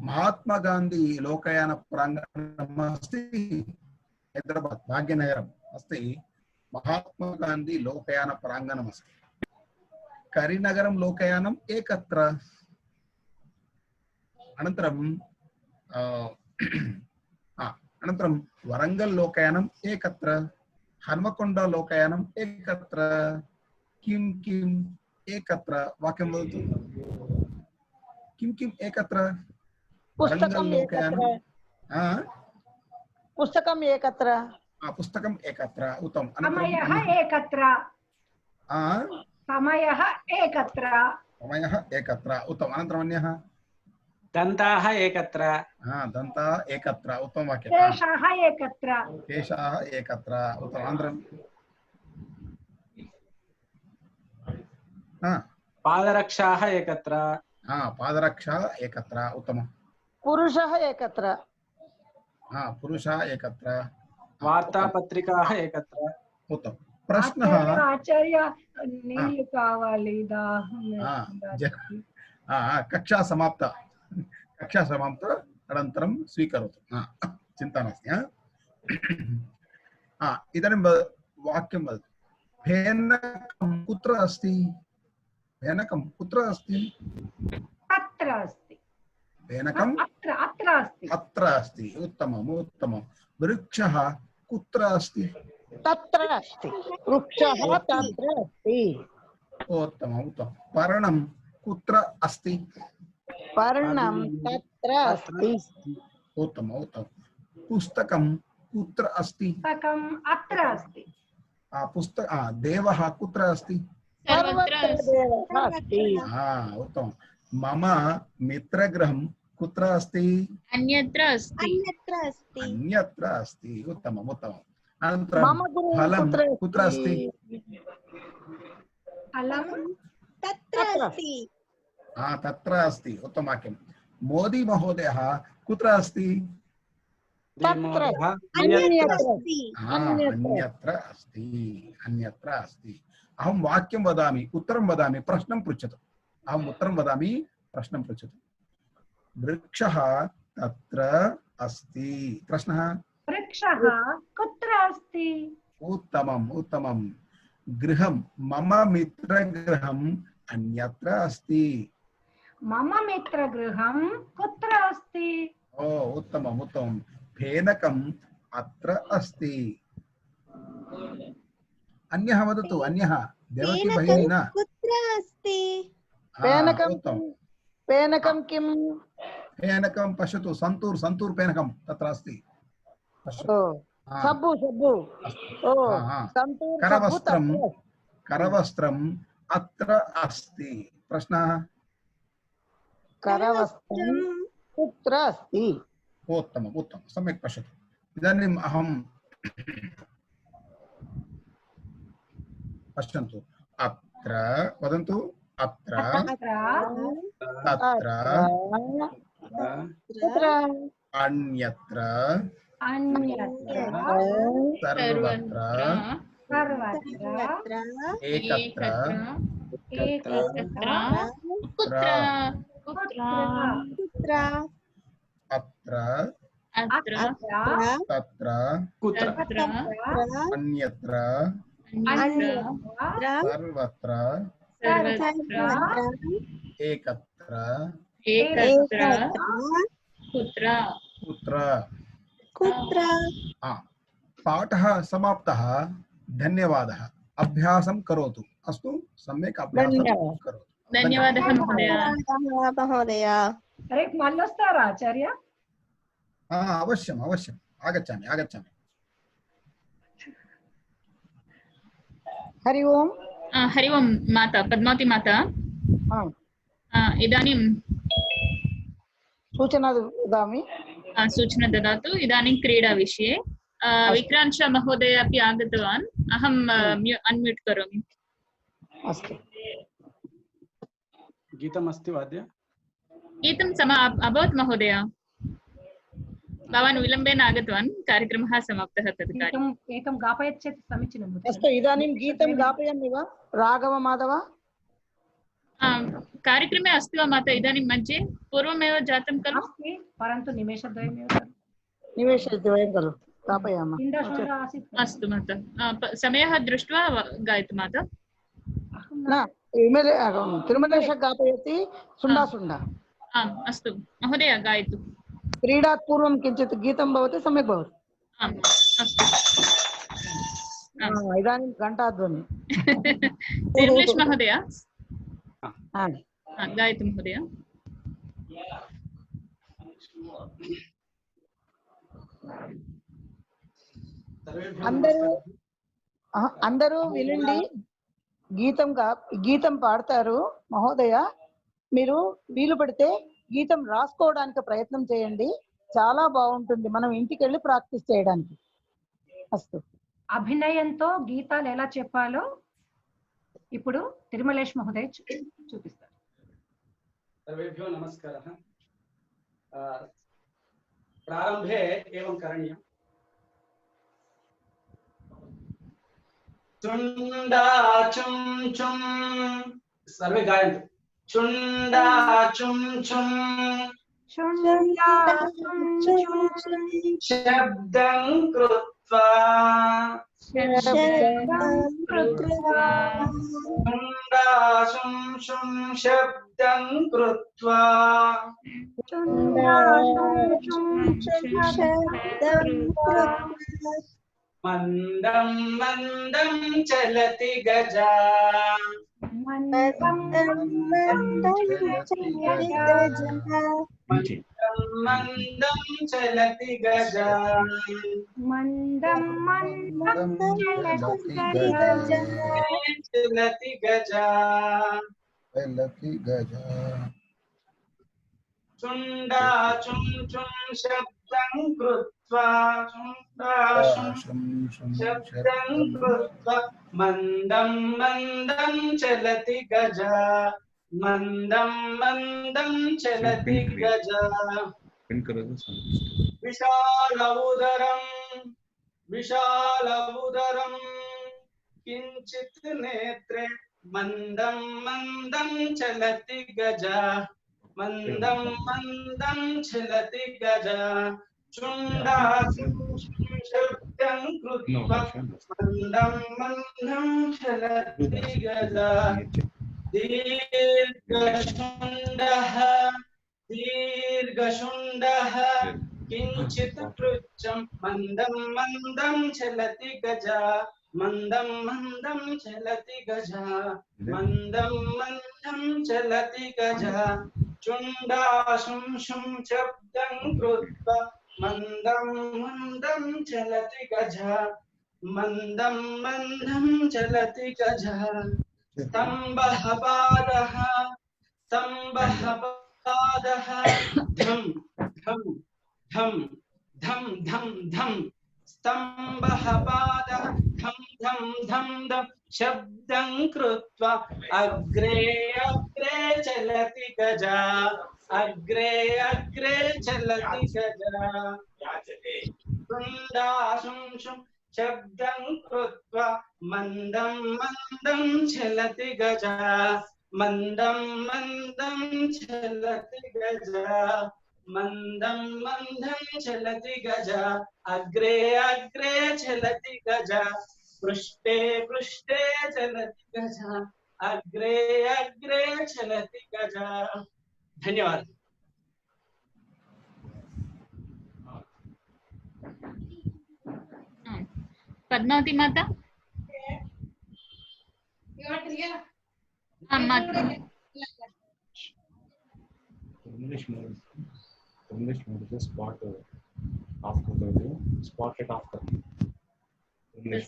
महात्मा गांधी लोकयान प्राङ्गणम् अस्ति हैदराबाद भाग्यनगरम् अस्ति महात्मा गांधी लोकयान प्राङ्गणम् अस्ति करीनगरं लोकयानम् एकत्र अनन्तरं वरंगल लोकयानम् एकत्र हन्मकोण्डा लोकयानम् एकत्र किं किम् एकत्र वाक्यं वदतु किं किम् एकत्र पुस्तकम् एकत्र पुस्तकम् एकत्र उत्तमम् समयः एकत्र समयः एकत्र उत्तमम् अनन्तरम् अन्यः दन्ताः एकत्र दन्ता एकत्र उत्तम वाक्यं केशाः एकत्र केशाः एकत्र उत्तम अनन्तरं पादरक्षाः एकत्र पादरक्षा एकत्र उत्तमं पुरुषः एकत्र पुरुषः एकत्र वार्तापत्रिकाः एकत्र उत्तमं प्रश्नः आचार्य नीళ్ళు కావాలి कक्षा समाप्ता अनन्तरं स्वीकरोतु चिन्ता नास्ति इदानीं वाक्यं वदतु फेनकं कुत्र अस्ति फेनकं कुत्र अस्ति अत्र अस्ति फेनकं अत्र अस्ति अत्र अस्ति उत्तमम् उत्तमं वृक्षः कुत्र अस्ति तत्र अस्ति वृक्षः तत्र अस्ति उत्तमम् उत्तमं पर्णं कुत्र अस्ति पर्णं तत्र अस्ति उत्तमम् उत्तमं पुस्तकं कुत्र अस्ति पुस्तकम् अत्र अस्ति पुस्तक देवः कुत्र अस्ति सर्वत्र देवः अस्ति उत्तमं मम मित्रगृहं कुत्र अस्ति अन्यत्र अस्ति अन्यत्र अस्ति उत्तमम् उत्तमम् अनन्तरं मम गृहं फलं कुत्र अस्ति फलं तत्र अस्ति उत्तमवाक्यं मोदी महोदयः कुत्र अस्ति अन्यत्र अस्ति अहं वाक्यं वदामि उत्तरं वदामि प्रश्नं पृच्छतु अहम् उत्तरं वदामि प्रश्नं पृच्छतु वृक्षः तत्र अस्ति प्रश्नः वृक्षः कुत्र अस्ति उत्तमम् उत्तमं गृहं मम मित्रगृहम् अन्यत्र अस्ति मम मित्रगृहं कुत्र अस्ति उत्तमम् उत्तमं फेनकम् अत्र अस्ति अन्यः वदतु अन्यः देवकी भगिनी न कुत्र अस्ति फेनकं किं फेनकं पश्यतु सन्तूर् फेनकं तत्र अस्ति सब्बु करवस्त्रम् अत्र अस्ति प्रश्नः करवस्त्रं कुत्र अस्ति उत्तमम् उत्तमं सम्यक् पश्यतु इदानीम् अहं पश्यन्तु अत्र वदन्तु अत्र तत्र अन्यत्र सर्वत्र एकत्र अत्र तत्र अन्यत्र सर्वत्र एकत्र कुत्र पाठः समाप्तः धन्यवादः अभ्यासं करोतु अस्तु सम्यक् अभ्यासं करोतु धन्यवादः महोदय मल्लस्तारा आचार्य अवश्यम् अवश्यम् आगच्छामि हरि ओम् हरि ओम् माता पद्मावती माता इदानीं सूचना ददामि सूचना ददातु इदानीं क्रीडा विषये विक्रांत महोदय अपि आगतवान् अहं अनम्यूट् करोमि अस्तु गीतमस्ति वाद्य गीतं अभवत् महोदय भवान् विलम्बेन आगतवान् कार्यक्रमः समाप्तः तद् एकं गापयति चेत् समीचीनम् अस्तु इदानीं गीतं गापयामि वा राघव माधव कार्यक्रमे अस्ति वा माता इदानीं मध्ये पूर्वमेव जातं खलु परन्तु निमेषद्वयमेव खलु स्थापयामः अस्तु माता समयः दृष्ट्वा गायतु माता न तिरुमलेश गापयति सुण्डा आम् अस्तु महोदय गायतु क्रीडात् पूर्वं किञ्चित् गीतं भवति सम्यक् भवति आम् अस्तु इदानीं घण्टाध्वनि तिरुमलेश महोदय गायतु महोदय అందరూ వినండి గీతం పాడతారు మహోదయ మీరు వీలు పడితే గీతం రాసుకోవడానికి ప్రయత్నం చేయండి, చాలా బాగుంటుంది మనం ఇంటికి వెళ్ళి ప్రాక్టీస్ చేయడానికి. అస్తు. అభినయంతో గీతాలు ఎలా చెప్పాలో ఇప్పుడు తిరుమలేష్ మహోదయ్ చూపిస్తారు. सर्वेभ्यो नमस्कारः। प्रारंभे एवं करणीयम्। चुंडा चुम चुम, सर्वे गायन्तु। चुंडा चुम चुम शब्दं कृत्वा चुंडा शुं शुं शब्दं कृत्वा मंदं मंदं चलति गजा, मंदं मंदं चलति गजा, चलति गजा, चुंडा चुम चुम शब्दं कृत्वा, चुंडा शुं शब्दं कृत्वा मंदं मंदं चलति गजा, मंदं मंदं चलति गजा, विशाल उदरं किंचित नेत्रे मंदं मंदं चलति गजा, मंदं मंदं चलति गजा, चुंडा शब्दं कृत्वा मंदं मंदं चलति गजा, दीर्घशुण्डः किंचित पृच्छं मंदं मंदं चलति गजा, मंदं मंदं चलति गजा, मंदं मंदं चलति गजा, चुंडा शुं शुं शब्दं कृत्वा मंदं मंदं चलति गजा, मंदं मंदं चलति गजा, स्तंभः पादः धम धम धम धम धम धम, स्तंभः पादः धम धम धम धम शब्दं कृत्वा अग्रे अग्रे चलति गजा, अग्रे अग्रे चलति गजा, चुंडा शुं शुं शब्दं कृत्वा मंदं मंदं चलति गजा, मंदं मंदं चलति गजा, मंदं मंदं चलति गजा, अग्रे अग्रे चलति गजा, पृष्ठे पृष्ठे चलति गजा, अग्रे अग्रे चलति गजा। धन्यवाद। पद्मावती माता spot it after English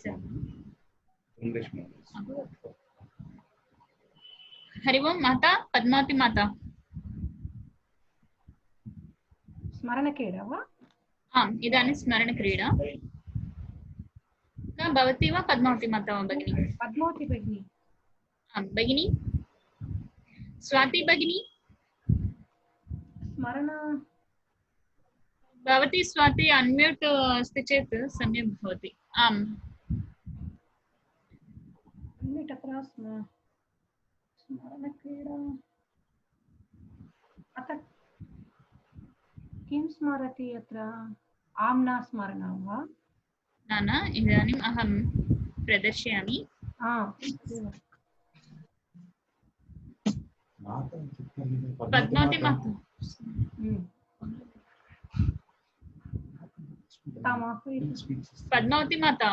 Hari ओम माता पद्मावती माता स्मरणक्रीडा वा? आम् इदानीं स्मरणक्रीडा न भवती वा पद्मावती माता वा भगिनी? पद्मावती भगिनी। आम् भगिनी। स्वाति भगिनी स्मरण भवती स्वाति अनम्यूट अस्ति चेत् सम्यक् भवति। आम् अन्म्यूट् अत्र स्मरणक्रीडा अत्र किं स्मरति अत्र? आम्ना स्मरणं वा? न इदानीम् अहं प्रदर्शयामि। पद्मावती माता पद्मावती माता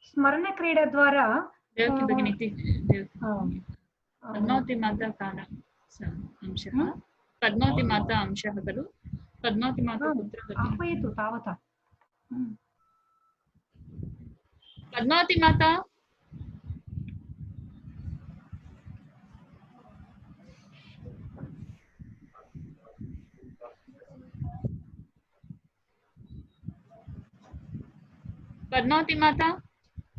स्मरणक्रीडा द्वारा पद्मावती माता काल अंशः पद्मावती माता अंशः खलु? पद्मावती माता कुत्र आह्वयतु तावता। पद्मावती माता पद्मावती माता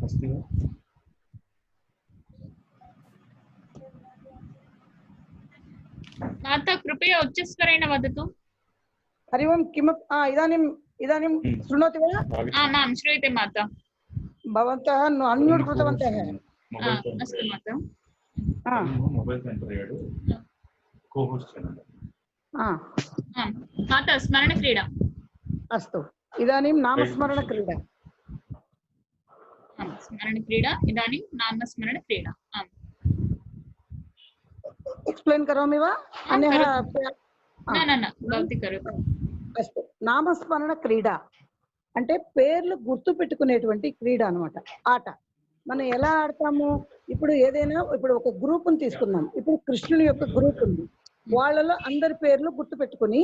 अस्ति वा? माता कृपया उच्चस्वरेण वदतु। हरि ओं किमपि इदानीं इदानीं शृणोति वा? आम् आं श्रूयते माता। भवन्तः अन्म्यूट् कृतवन्तः। अस्तु माता। मोबाइल सेंटर याडु को-होस्ट चैनल आम् माता स्मरणक्रीडा। अस्तु इदानीं नामस्मरणक्रीडा। आम् स्मरणक्रीडा इदानीं नामस्मरणक्रीडा। आम् एक्स्प्लेन् करोमि वा? अन्यः न न न भवती करोतु। అస్తు నామస్మరణ క్రీడ అంటే పేర్లు గుర్తు పెట్టుకునేటువంటి క్రీడ అన్నమాట. ఆట మనం ఎలా ఆడతాము? ఇప్పుడు ఏదైనా ఇప్పుడు ఒక గ్రూప్ని తీసుకుందాం. ఇప్పుడు కృష్ణుని యొక్క గ్రూప్ ఉంది. వాళ్ళలో అందరి పేర్లు గుర్తు పెట్టుకుని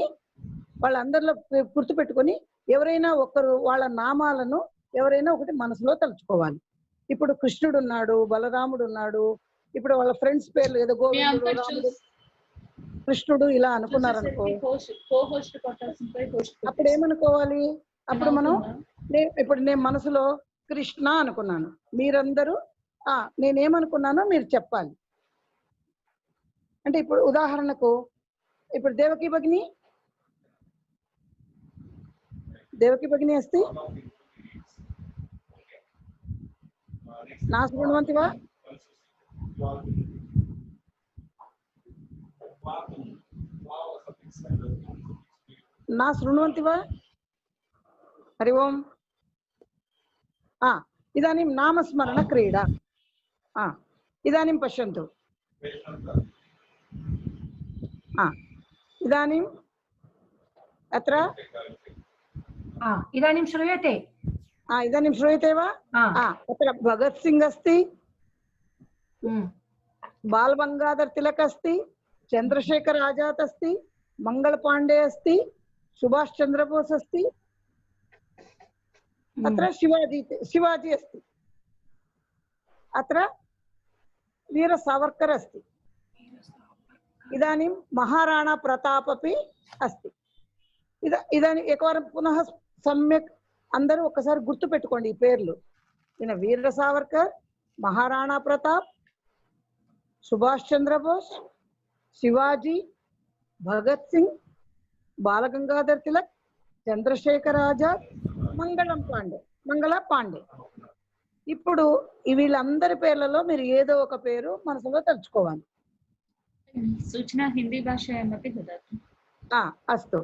వాళ్ళందరిలో గుర్తు పెట్టుకుని ఎవరైనా ఒకరు వాళ్ళ నామాలను ఎవరైనా ఒకటి మనసులో తలుచుకోవాలి. ఇప్పుడు కృష్ణుడు ఉన్నాడు, బలరాముడు ఉన్నాడు. ఇప్పుడు వాళ్ళ ఫ్రెండ్స్ పేర్లు ఏదో గోవిందుడు, రాముడు, కృష్ణుడు ఇలా అనుకున్నారనుకో, అప్పుడు ఏమనుకోవాలి? అప్పుడు మనం ఇప్పుడు నేను మనసులో కృష్ణ అనుకున్నాను, మీరందరూ నేనేమనుకున్నానో మీరు చెప్పాలి. అంటే ఇప్పుడు ఉదాహరణకు ఇప్పుడు దేవకి భగిని అస్తి నా శృణ్వంతి వా? నా శృణ్వంతి వా? हरि ओम इदानीं नामस्मरण क्रीडा इदानीं पश्यन्तु इदानीम् अत्र इदानीं श्रूयते इदानीं श्रूयते वा? अत्र भगत् सिंह अस्ति, बाल गंगाधर तिलक अस्ति, चंद्रशेखर आजाद अस्ति, मंगल पांडे अस्ति, सुभाष चंद्र बोस अस्ति, अत्र शिवाजी अस्ति, अत्र वीर सावरकर अस्ति, इदानीं महाराणा प्रताप अपि अस्ति. इदानीं एकवारं पुनः सम्यक् अंदरू ఒకసారి గుర్తు పెట్టుకోండి ఈ పేర్లు. ఈయన వీర సావర్కర్, మహారాణా ప్రతాప్, సుభాష్ చంద్రబోస్, శివాజీ, భగత్ సింగ్, బాలగంగాధర్ తిలక్, చంద్రశేఖర్ ఆజాద్, మంగళ పాండే. ఇప్పుడు వీళ్ళందరి పేర్లలో మీరు ఏదో ఒక పేరు మనసులో తలుచుకోవాలి. सूचना हिंदी भाषायामपि ददातु। अस्तु,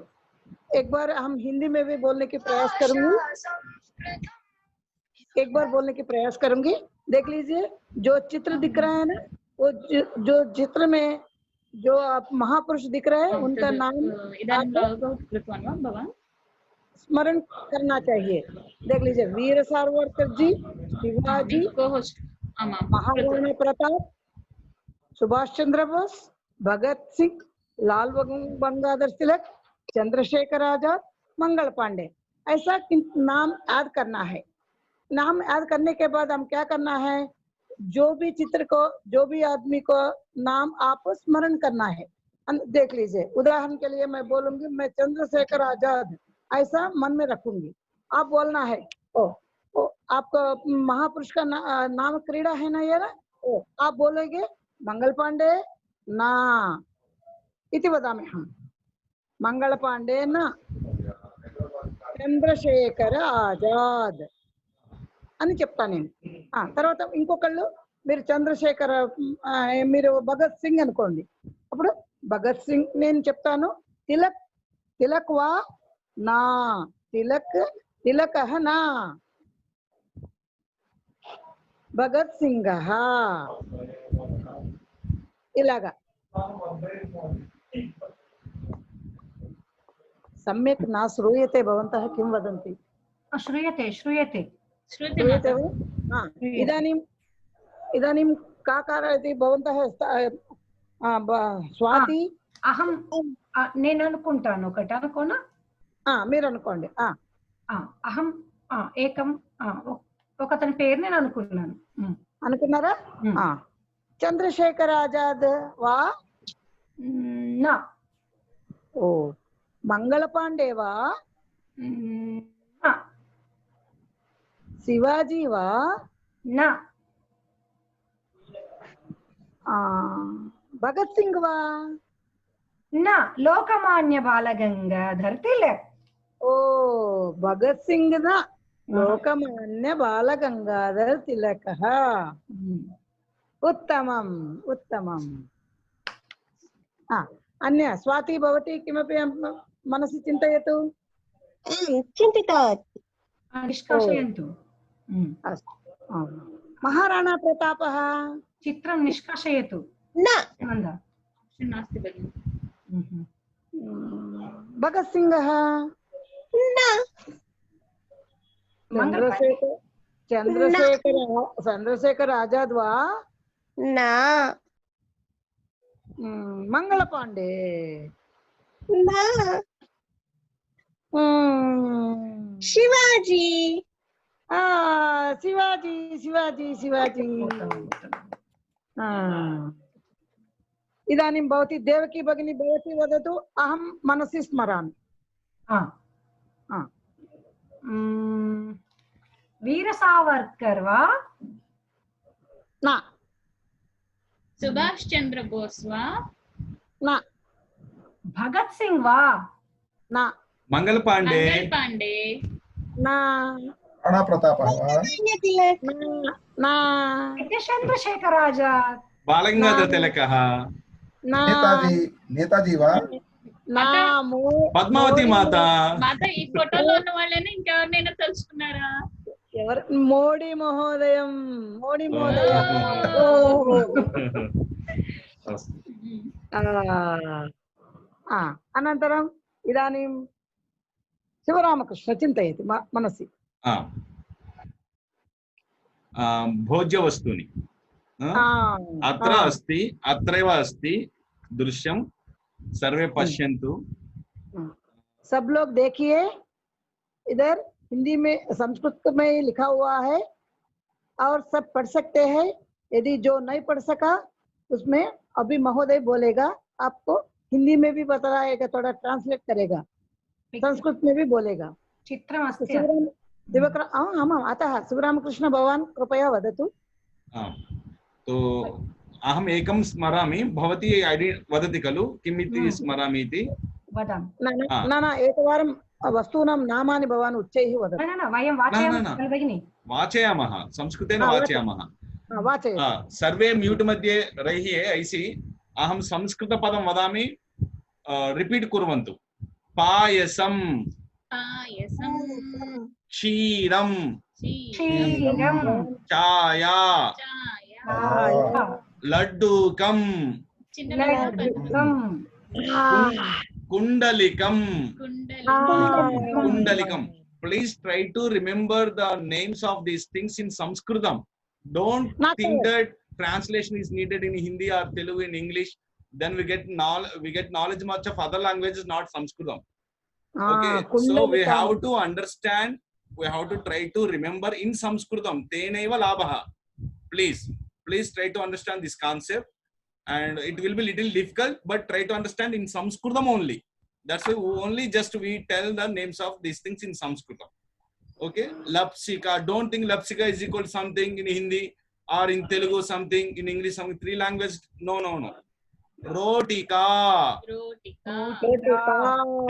एक बार हम हिंदी में भी बोलने की प्रयास करूंगी, एक बार बोलने की प्रयास करूंगी. देख लीजिए जो चित्र दिख रहा है ना, वो जो चित्र में जो आप महापुरुष दिख रहे हैं उनका नाम स्मरण करना चाहिए. देख लीजिए वीर सावरकर जी, शिवाजी, महाराणा प्रताप, सुभाष चंद्र बोस, भगत सिंह, लाल गंगाधर तिलक, चंद्रशेखर आजाद, मंगल पांडे, ऐसा नाम याद करना है. नाम याद करने के बाद हम क्या करना है? जो भी चित्र को, जो भी आदमी को नाम आप स्मरण करना है. देख लीजिए उदाहरण के लिए मैं बोलूंगी, मैं चंद्रशेखर आजाद ऐसा मन में रखूंगी. आप बोलना है ओ आपका महापुरुष का नाम क्रीड़ा है ना ये ना, आप बोलेंगे मंगल पांडे ना इति वदामि हम. मंगल पांडे ना, చంద్రశేఖర్ ఆజాద్ అని చెప్తాను నేను. తర్వాత ఇంకొకళ్ళు మీరు చంద్రశేఖర్, మీరు భగత్ సింగ్ అనుకోండి, అప్పుడు భగత్ సింగ్ నేను చెప్తాను. తిలక్ వా నా, తిలక నా, భగత్ సింగ్ ఇలాగా. सम्यक् न श्रूयते, भवन्तः किं वदन्ति? श्रूयते श्रूयते श्रूयते वा? इदानीं का कारयति भवन्तः? స్వాతి అహం నేను అనుకుంటాను, ఒకటి అనుకోనా? మీరు అనుకోండి. అహం ఏకం ఒకతని పేరు నేను అనుకున్నాను. అనుకున్నారా? చంద్రశేఖర్ ఆజాద్ వా నా. ఓ మంగళ పాండే వా शिवाजी वा न भगत सिंह वा न लोकमान्य बालगंगाधर तिलक ओ भगत सिंह न लोकमान्य बालगंगाधर तिलकः उत्तमम् उत्तमम् अन्य स्वाति भवती किमपि मनसि चिन्तयतु चिन्तितवती निष्कासयन्तु अस्तु महाराणा प्रतापः चित्रं निष्कासयतु न नन्द नास्ति भगिनि भगत सिंहः न चंद्रशेखर आजाद वा न मंगल पांडे न शिवाजी शिवाजी शिवाजी शिवाजी इदानीं भवती देवकी भगिनी भवती वदतु अहं मनसि स्मरामि वीर सावरकर वा न सुभाष चंद्र बोस वा न भगत सिंह वा न मंगल पांडे न राणा प्रतापः न चंद्रशेखर आजाद बालगंगाधर तिलकः నేతాజీ వా పద్మావతి మాత ఈ ఫోటోలో ఉన్న వాళ్ళైనా ఇంకెవరినైనా తెలుసుకున్నారా మోడీ మహోదయం అనంతరం ఇదాनीं शिवरामकृष्ण चिन्तयति मनसि भोज्यवस्तूनि अत्र अस्ति अत्रैव अस्ति दृश्यं सर्वे पश्यन्तु सब लोग देखिए इधर हिंदी में संस्कृत में लिखा हुआ है और सब पढ़ सकते हैं यदि जो नहीं पढ़ सका उसमें अभी महोदय बोलेगा आपको हिंदी में भी बताएगा थोड़ा ट्रांसलेट करेगा संस्कृत में भी बोलेगा चित्रमस्ति अतः शिवरामकृष्ण भवान् कृपया वदतु तो अहम् एकं स्मरामि भवती वदति खलु किमिति स्मरामि इति न एकवारं वस्तूनां नामानि भवान् उच्चैः वदतु वयं वाचयामः संस्कृतेन वाचयामः सर्वे म्यूट् मध्ये रहिये ऐसि अहं संस्कृतपदं वदामि रिपीट् कुर्वन्तु पायसं क्षीरं चाया लड्डूकं कुंडलिकं please try to remember the names of these things in Sanskritam. Don't think that translation is needed in Hindi or Telugu in English. Then we get knowledge much of other languages, not Sanskritam. Okay, so we have to understand, we have to try to remember in Sanskritam. Tenaiva labha. Please try to understand this concept, and it will be little difficult, but try to understand in Sanskritam only. That's why we tell the names of these things in Sanskritam. Okay, Lapsika. Don't think Lapsika is equal to something in Hindi or in Telugu something, in English something. 3 languages. No. Rotika.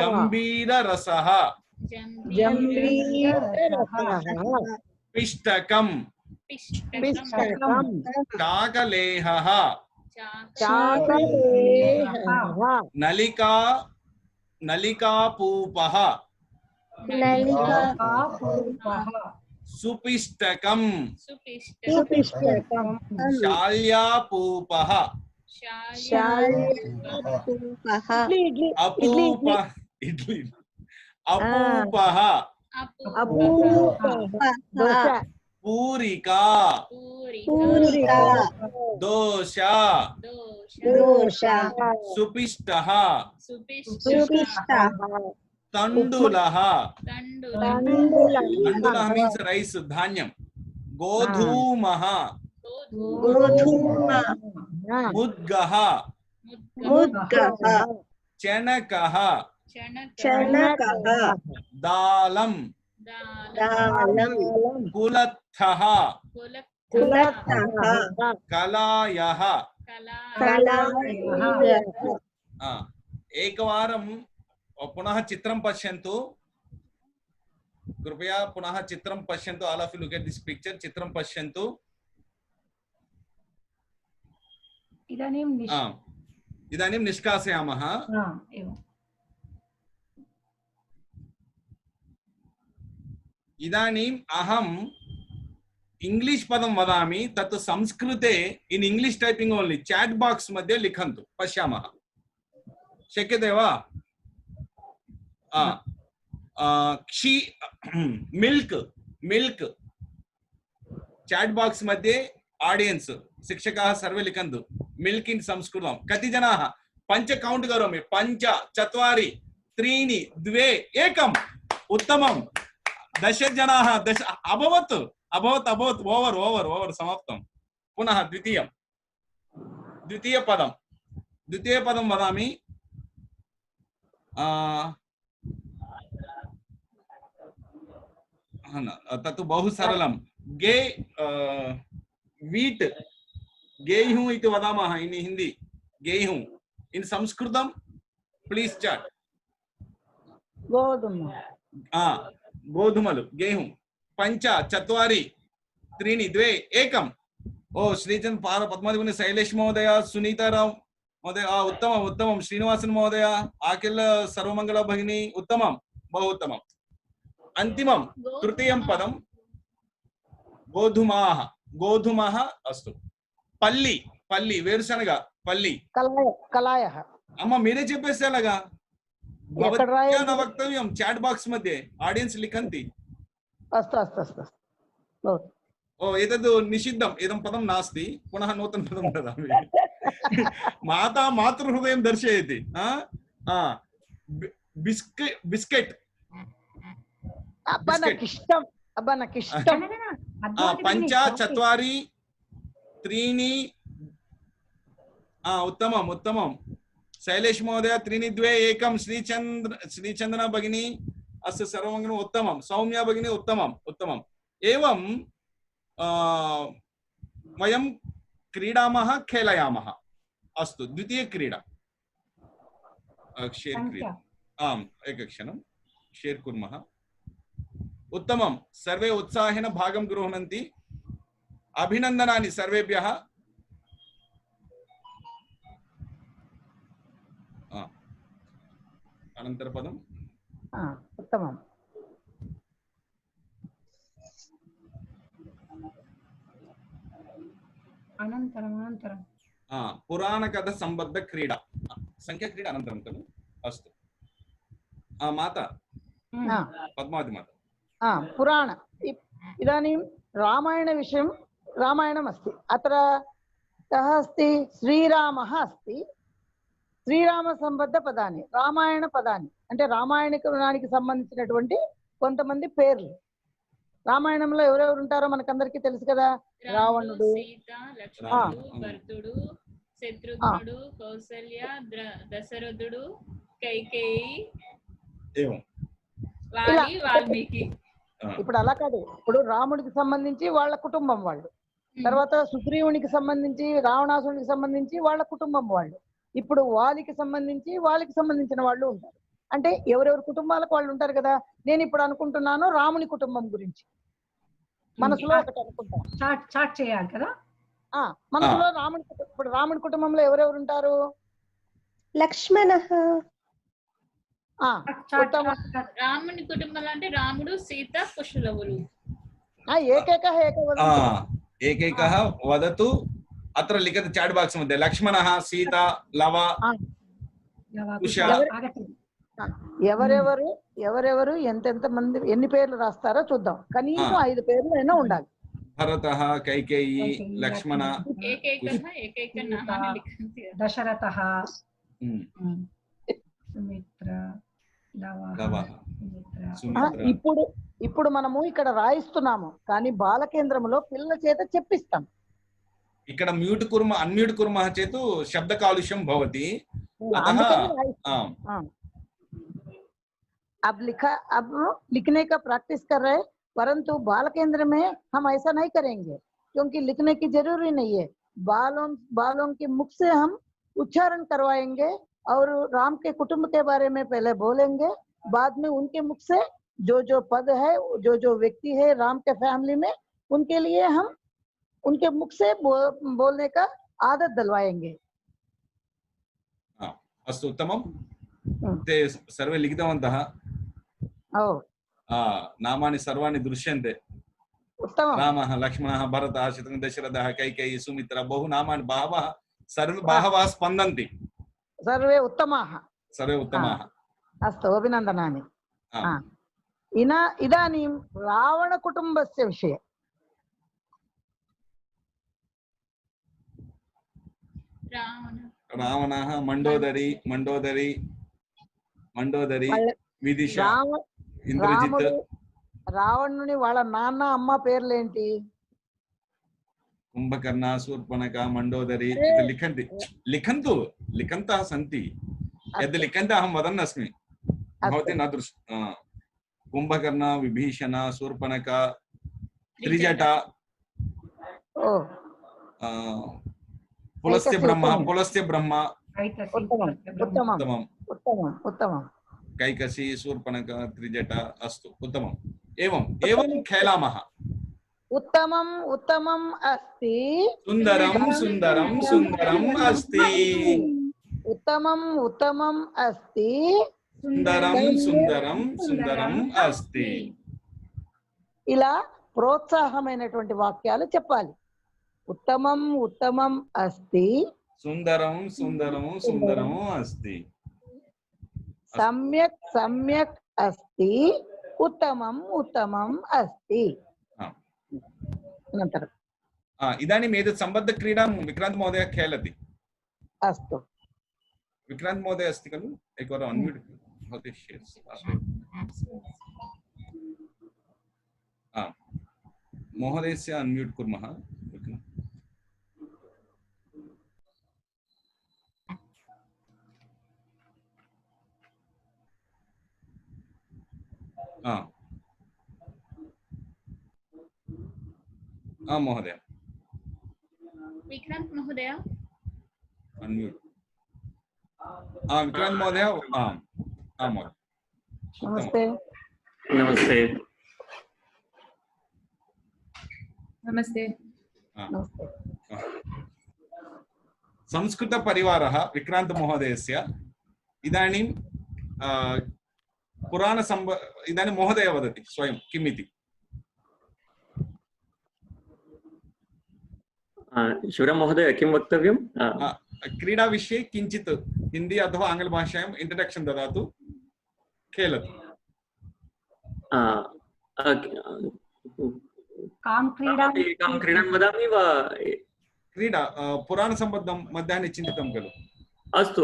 Jambira rasaha. Pishtakam. Chakalehaha. Nalika pupaha. Supistakam. Shalya pupaha. Apupaha. Purika. Dosha. Supistaha. Tandulaha. Tandulaha means rice, dhanyam. Godhumaha. Mudgaha. Chanakaha. Dalam. दालं कुलत्थः कुलतः कलायः कलायः एकवारं पुनः चित्रं पश्यन्तु कृपया पुनः चित्रं पश्यन्तु all of you look at this picture चित्रं पश्यन्तु इदानीं निष्कासयामः इदानीम् अहम् इंग्लिश पदं वदामि तत् संस्कृते in English typing only chat box मध्ये लिखन्तु पश्यामः शक्यते वा क्षी मिल्क मिल्क चैट बॉक्स मध्ये ऑडियंस शिक्षकाः सर्वे लिखन्तु मिल्क इन संस्कृतं कति जनाः पंच काउंट करोमि पंच चत्वारि त्रीणि द्वे एकम् उत्तमं 10 जनाः 10 अभवत् अभवत् अभवत् ओवर ओवर ओवर समाप्तं पुनः द्वितीय पदं वदामि तत् बहु सरलं गे वीट गेहूं इति वदामः इन हिंदी गेहूं इन संस्कृतं प्लीज चैट गोधूमलु गेहूं पंच चत्वारि त्रीणि द्वे एकम् ओ श्रीचंद पद्मावती शैलेश महोदय सुनीता राव महोदय उत्तमम् उत्तमं श्रीनिवासन महोदय आकिल सर्वमंगल भगिनी उत्तमं बहु उत्तमम् अन्तिमं तृतीयं पदं गोधूमाः गोधूमः अस्तु पल्ली पल्ली वेरुशनग पल्ली कलायः अम्मा मीरे चेप्पेస్తే ఎలాగా भवत्या न वक्तव्यं चैट बॉक्स मध्ये ऑडियंस लिखन्ति अस्तु अस्तु अस्तु ओ एतद् निषिद्धम् इदं पदं नास्ति पुनः नूतनं पदं वदामि माता मातृहृदयं दर्शयति बिस्केट पंच चत्वारि त्रीणि उत्तमम् उत्तमं शैलेश महोदय त्रीणि द्वे एकं श्रीचंद्र भगिनी अस्य सर्वमङ्गलम् उत्तमं सौम्या भगिनी उत्तमम् उत्तमम् एवं वयं क्रीडामः खेलयामः अस्तु द्वितीय क्रीडा शेर् क्रीडा आम् एकक्षणं शेर् कुर्मः उत्तमं सर्वे उत्साहेन भागं गृह्णन्ति अभिनन्दनानि सर्वेभ्यः अनन्तरपदम् उत्तमम् अनन्तरं पुराणकथा सम्बद्ध क्रीडा संख्या क्रीडा अनन्तरं खलु अस्तु माता पद्मावती माता पुराण इदानीं रामायणविषयं रामायणमस्ति अत्र कः अस्ति श्रीरामः अस्ति శ్రీరామసంబద్ధ పదాన్ని రామాయణ పదాన్ని అంటే రామాయణానికి సంబంధించినటువంటి కొంతమంది పేర్లు రామాయణంలో ఎవరెవరు ఉంటారో మనకందరికీ తెలుసు కదా రావణుడు సీత లక్ష్మణుడు భరతుడు శత్రుఘ్నుడు కౌసల్య దశరథుడు కైకేయి వాల్మీకి ఇప్పుడు అలా కాదు ఇప్పుడు రాముడికి సంబంధించి వాళ్ళ కుటుంబం వాళ్ళు తర్వాత సుగ్రీవునికి సంబంధించి రావణాసురుడికి సంబంధించి వాళ్ళ కుటుంబం వాళ్ళు ఇప్పుడు వాళ్ళకి సంబంధించిన వాళ్ళు ఉంటారు అంటే ఎవరెవరి కుటుంబాలకు వాళ్ళు ఉంటారు కదా నేను ఇప్పుడు అనుకుంటున్నాను రాముని కుటుంబం గురించి మనసులో ఒకటి అనుకుంటాను చాట్ చేయాలి కదా మనసులో రాముని కుటుంబంలో ఎవరెవరు ఉంటారు లక్ష్మణః రాముని కుటుంబంలో అంటే రాముడు సీత కుశలవులు ఏకైకः వదతు अत्र लिखति चैट बॉक्स मध्ये लक्ष्मणः सीता लव कुश ఎవరెవరు ఎంతెంత మంది ఎన్ని పేర్లు రాస్తారో చూద్దాం కనీసం 5 పేర్లు అయినా ఉండాలి భరతః కైకేయి లక్ష్మణ దశరథः సుమిత్ర ఇప్పుడు మనము ఇక్కడ రాయిస్తున్నాము కానీ బాలకేంద్రంలో పిల్లల చేత చెప్పిస్తాం ఇక్కడ म्यूट कुर्मः अनम्यूट कुर्मः चेत् शब्द कालुष्यं भवति अतः अब लिखने का प्रैक्टिस कर रहे हैं, परंतु बाल केंद्र में हम ऐसा नहीं करेंगे क्योंकि लिखने की जरूरी नहीं है। बालों के मुख से हम उच्चारण करवाएंगे और राम के कुटुंब के बारे में पहले बोलेंगे, बाद में उनके मुख से जो पद है, जो व्यक्ति है राम के फैमिली में, उनके लिए हम उनके मुख से बोलने का आदत दिलवाएंगे। अस्तु, उत्तमं। ते सर्वे लिखितवन्तः। नामानि सर्वाणि दृश्यन्ते। उत्तमं। रामः, लक्ष्मणः, भरतः, शत्रुघ्नः, दशरथः, कैकेयी, सुमित्रा, बहु नामानि बहवः स्पन्दन्ति। सर्वे उत्तमाः। सर्वे उत्तमाः। अस्तु, अभिनन्दनानि। इदानीं रावणकुटुम्बस्य विषये। रावणः, मंडोदरी, విదిషా, ఇంద్రజిత్. రావణుని వాళ్ళ నాన్న అమ్మ పేర్లేంటి? కుంభకర్ణ, శూర్పణఖ, మండోదరి. लिखन्तु, लिखन्तः सन्ति। यद् लिखन्तः अहं वदन् अस्मि, भवती न दृश्। कुंभकर्ण, विभीषण, शूर्पणख, त्रिजटा, पुलस्त्य ब्रह्म। उत्तमम्। कैकसी, शूर्पणख, त्रिजटा। अस्तु, उत्तमम्। एवं खेलामः। उत्तमम् अस्ति। सुन्दरम् अस्ति। उत्तमम् अस्ति। సుందరం అస్తి. ఇలా ప్రోత్సాహమైనటువంటి వాక్యాలు చెప్పాలి. ఉత్తమం అస్తి. సుందరం అస్తి. సమ్యక్ అస్తి. ఉత్తమం అస్తి. అనంతరం इदानीम् एतत् सम्बद्धक्रीडां विक्रान्त महोदय खेलति। अस्तु, विक्रान्त महोदय अस्ति खलु? एकवारम् अन्म्यूट् भवति। महोदयस्य अन्म्यूट् कुर्मः। महोदय, विक्रांत महोदय अन्म्यूट्। विक्रांत महोदय। नमस्ते। संस्कृत परिवारः विक्रांत महोदयस्य। इदानीं इदानीं महोदय वदति स्वयं किम् इति। शिवराम महोदय, किं वक्तव्यं? क्रीडा विषये किञ्चित् हिंदी अथवा आंग्ल भाषायाम् इंट्रोडक्शन ददातु, खेलतु। कां क्रीडां वदामि वा? क्रीडा पुराणसम्बद्धं मध्याह्ने चिन्तितं खलु? अस्तु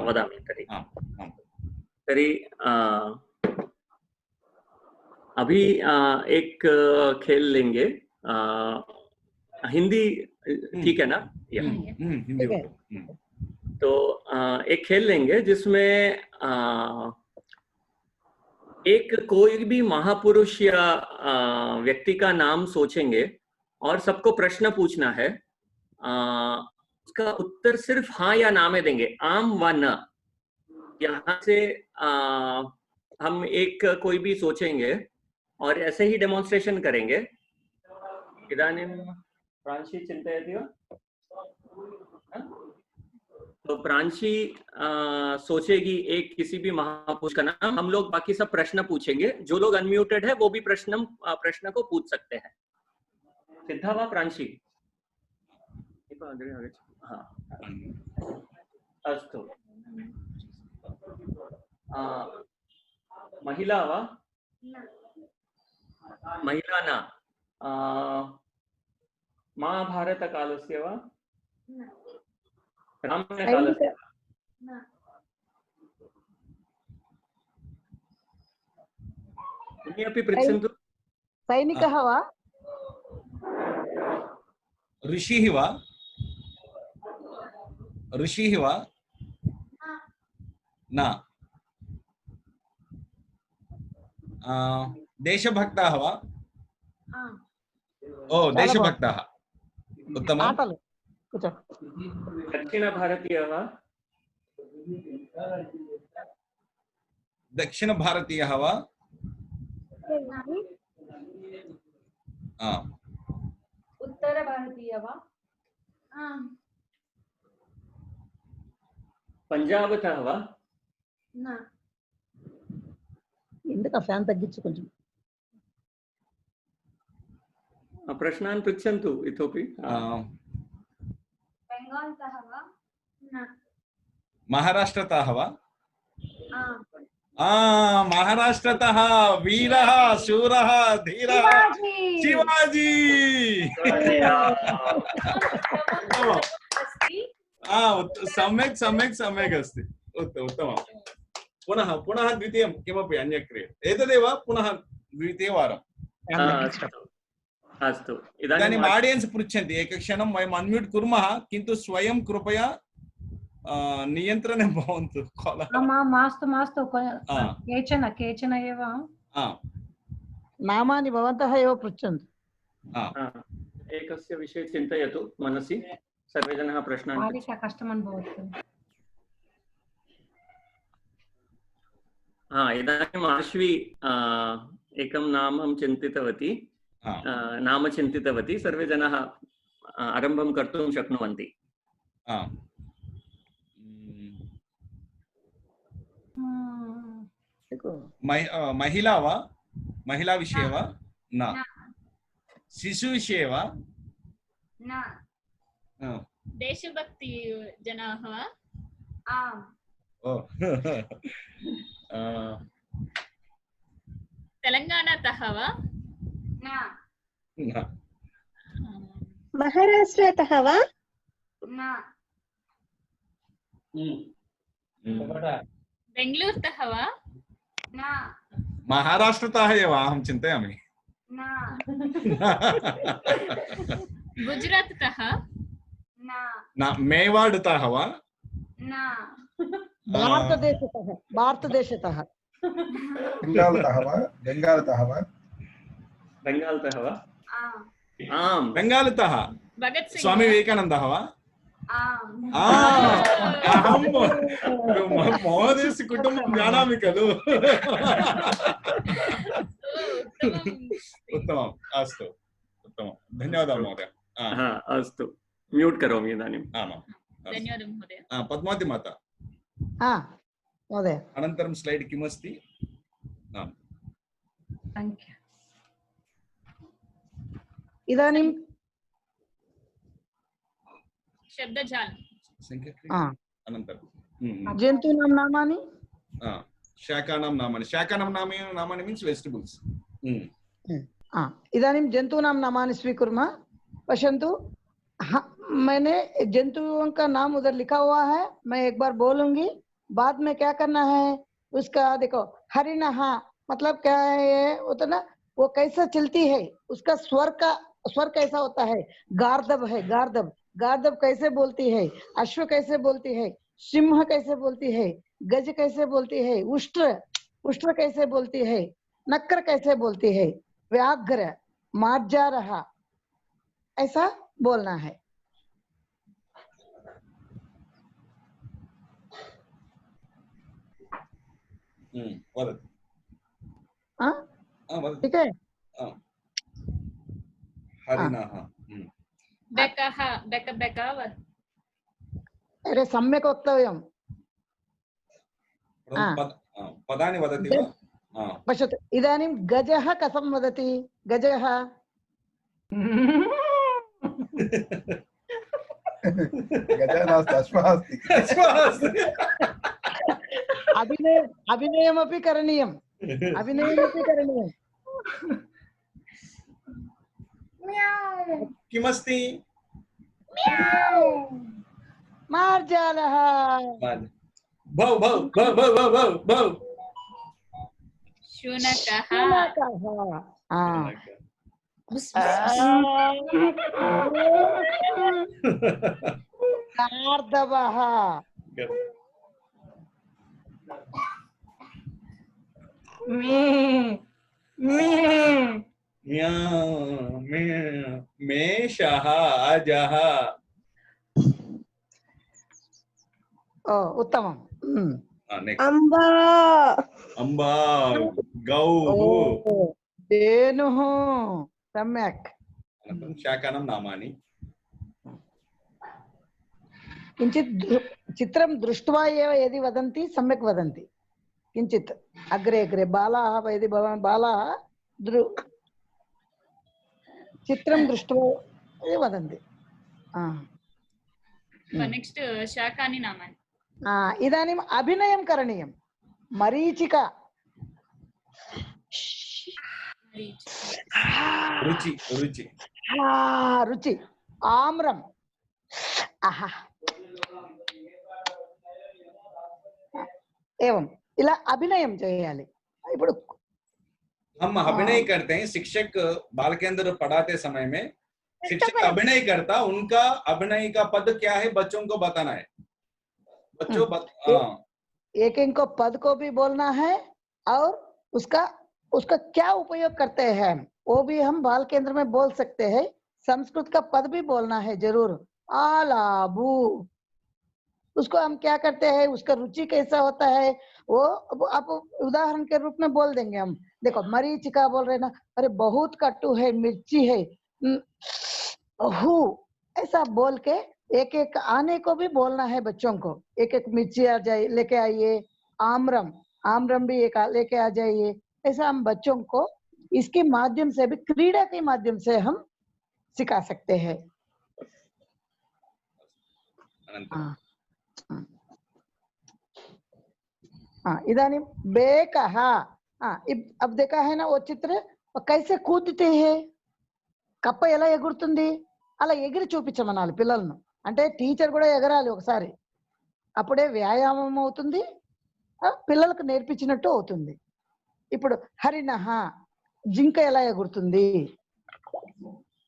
वदामि तर्हि अभी एक खेल लेंगे। हिंदी ठीक है ना? हिंदी। तो एक खेल लेंगे जिसमें एक कोई भी महापुरुष या व्यक्ति का नाम सोचेंगे और सबको प्रश्न पूछना है। उसका उत्तर सिर्फ हाँ या ना में देंगे, आम व न। यहाँ से हम एक कोई भी सोचेंगे और ऐसे ही डेमोन्स्ट्रेशन करेंगे। इदानीं प्रांशी चिन्तयति वा? तो प्रांशी सोचेगी एक किसी भी महापुरुष का नाम, हम लोग बाकी सब प्रश्न पूछेंगे। जो लोग अनम्यूटेड है वो भी प्रश्न को पूछ सकते हैं। सिद्धा वा प्रांशी? हाँ, अस्तु। महिला वा? महिला न। महाभारतकालस्य वा? रामायणकालस्य? अपि पृच्छन्तु। सैनिकः वा? ऋषिः वा? न। देशभक्ताः वा? ओ देशभक्ताः, उत्तमम्। आटलु కూర్చో. दक्षिण भारतीय वा? दक्षिण भारतीयः वा? उत्तर भारतीय वा? పంజాబ్తः वा? ఎందుకు ఫ్యాన్ తగ్గించు కొంచెం. प्रश्नान् पृच्छन्तु इतोपि। बेङ्गाल्तः वा? महाराष्ट्रतः वा? महाराष्ट्रतः वीरः शूरः धीरः शिवाजी। सम्यक् सम्यक् सम्यक् अस्ति, उत्तमं। पुनः पुनः द्वितीयं किमपि अन्यत् क्रियते, एतदेव पुनः द्वितीयवारम्। अस्तु, इदानीम् आडियन्स् पृच्छन्ति, एकक्षणं वयम् अन्म्यूट् कुर्मः, किन्तु स्वयं कृपया नियन्त्रणे भवन्तु। मास्तु मास्तु, केचन एव नामानि भवन्तः एव पृच्छन्तु। एकस्य विषये चिन्तयतु मनसि, सर्वे जनाः प्रश्नान् कष्टमन् भवति। इदानीम् आश्वी एकं नामं चिन्तितवती, नाम चिन्तितवती, सर्वे जनाः आरम्भं कर्तुं शक्नुवन्ति। महिला वा? महिला विषये वा? न। शिशु विषये वा? न। देशभक्ति जनाः वा? आम्। तेलंगानातः वा? न। महाराष्ट्रतः वा? न। बेङ्गलूरुतः वा? न। महाराष्ट्रतः एव अहं चिन्तयामि। न। गुजराततः? न। न। मेवाडतः वा? न। भारतदेशतः? भारतदेशतः? बेङ्गालतः वा? बेङ्गालतः वा? बेङ्गालतः वा? आम्। बेङ्गालतः? भगत् सिंह? स्वामी विवेकानन्दः वा? आम्। महोदयस्य कुटुम्बं जानामि खलु। उत्तमम्, अस्तु, उत्तमं, धन्यवादः महोदय। अस्तु, म्यूट् करोमि इदानीम्। आमां, धन्यवादः महोदय। पद्मावती माता, महोदय अनन्तरं स्लैड् किमस्ति? इदानीं शब्दजालम्। अनन्तरं जन्तूनां नामानि? शाकानां नामानि। शाकानां नामानि मीन्स् वेजिटेबल्स्। इदानीं जन्तूनां नामानि स्वीकुर्मः। पश्यन्तु, मैंने जंतुओं का नाम उधर लिखा हुआ है, मैं एक बार बोलूंगी, बाद में क्या करना है उसका देखो। हरिणहा मतलब क्या है, ये होता ना, वो कैसा चलती है, उसका स्वर कैसा होता है। गार्दब है, गार्दब, गार्दब कैसे बोलती है। अश्व कैसे बोलती है, सिंह कैसे बोलती है, गज कैसे बोलती है, उष्ट्र कैसे बोलती है, नक्कर कैसे बोलती है, व्याघ्र, मार्जारः, ऐसा बोलना है। ठीक है। हरिणः, बेकः, बेक अरे सम्यक् वक्तव्यम्। पदानि वदति वा? पश्यतु, इदानीं गजः कथं वदति? गजः गजः नास्ति, अश्वः अस्ति। अभिनयमपि करणीयम्, अभिनयमपि करणीयम्। किमस्ति? मार्जालः। भौ भौ भौ भौ भौ भौ भौ। शुनकः। गार्दभः। మేషः అజः. उत्तमम्. अम्बा अंबा गौः धेनुः. सम्यक्. शाकानां नामानि. किञ्चित् चित्रं दृष्ट्वा एव यदि वदन्ति सम्यक् वदन्ति. किञ्चित् अग्रे अग्रे बालाः यदि भवान् बालाः चित्रं दृष्ट्वा वदन्ति. नेक्स्ट् शाकानि नामानि. इदानीम् अभिनयं करणीयं. मरीचिका. रुचि रुचि रुचि. आम्रम्. आहा. एवं ఇలా అభినయం చేయాలి. ఇప్పుడు हम अभिनय करते हैं. शिक्षक बाल केंद्र पढ़ाते समय में शिक्षक अभिनय करता, उनका अभिनय का पद क्या है बच्चों को बताना है. बच्चों एक एक को पद को भी बोलना है और उसका क्या उपयोग करते हैं वो भी हम बाल केंद्र में बोल सकते हैं. संस्कृत का पद भी बोलना है जरूर. आलाबू, उसको हम क्या करते हैं, उसका रुचि कैसा होता है वो आप उदाहरण के रूप में बोल देंगे हम. देखो मरीचिका बोल रहे ना, अरे बहुत कट्टू है, मिर्ची है, ऐसा बोल के एक एक आने को भी बोलना है बच्चों को. एक एक मिर्ची आ जाए लेके आइए. आम्रम, आम्रम भी एक लेके आ जाइए. ऐसा हम बच्चों को इसके माध्यम से भी, क्रीड़ा के माध्यम से हम सिखा सकते हैं. इदानीं बेकः. अब देखा है ना वो चित्र, कैसे कूदते हैं, కప్ప ఎలా ఎగురుతుంది అలా ఎగిరి చూపించమనాలి పిల్లలను. అంటే టీచర్ కూడా ఎగరాలి ఒకసారి, అప్పుడే వ్యాయామం అవుతుంది, పిల్లలకు నేర్పించినట్టు అవుతుంది. ఇప్పుడు హరిణః, జింక ఎలా ఎగురుతుంది.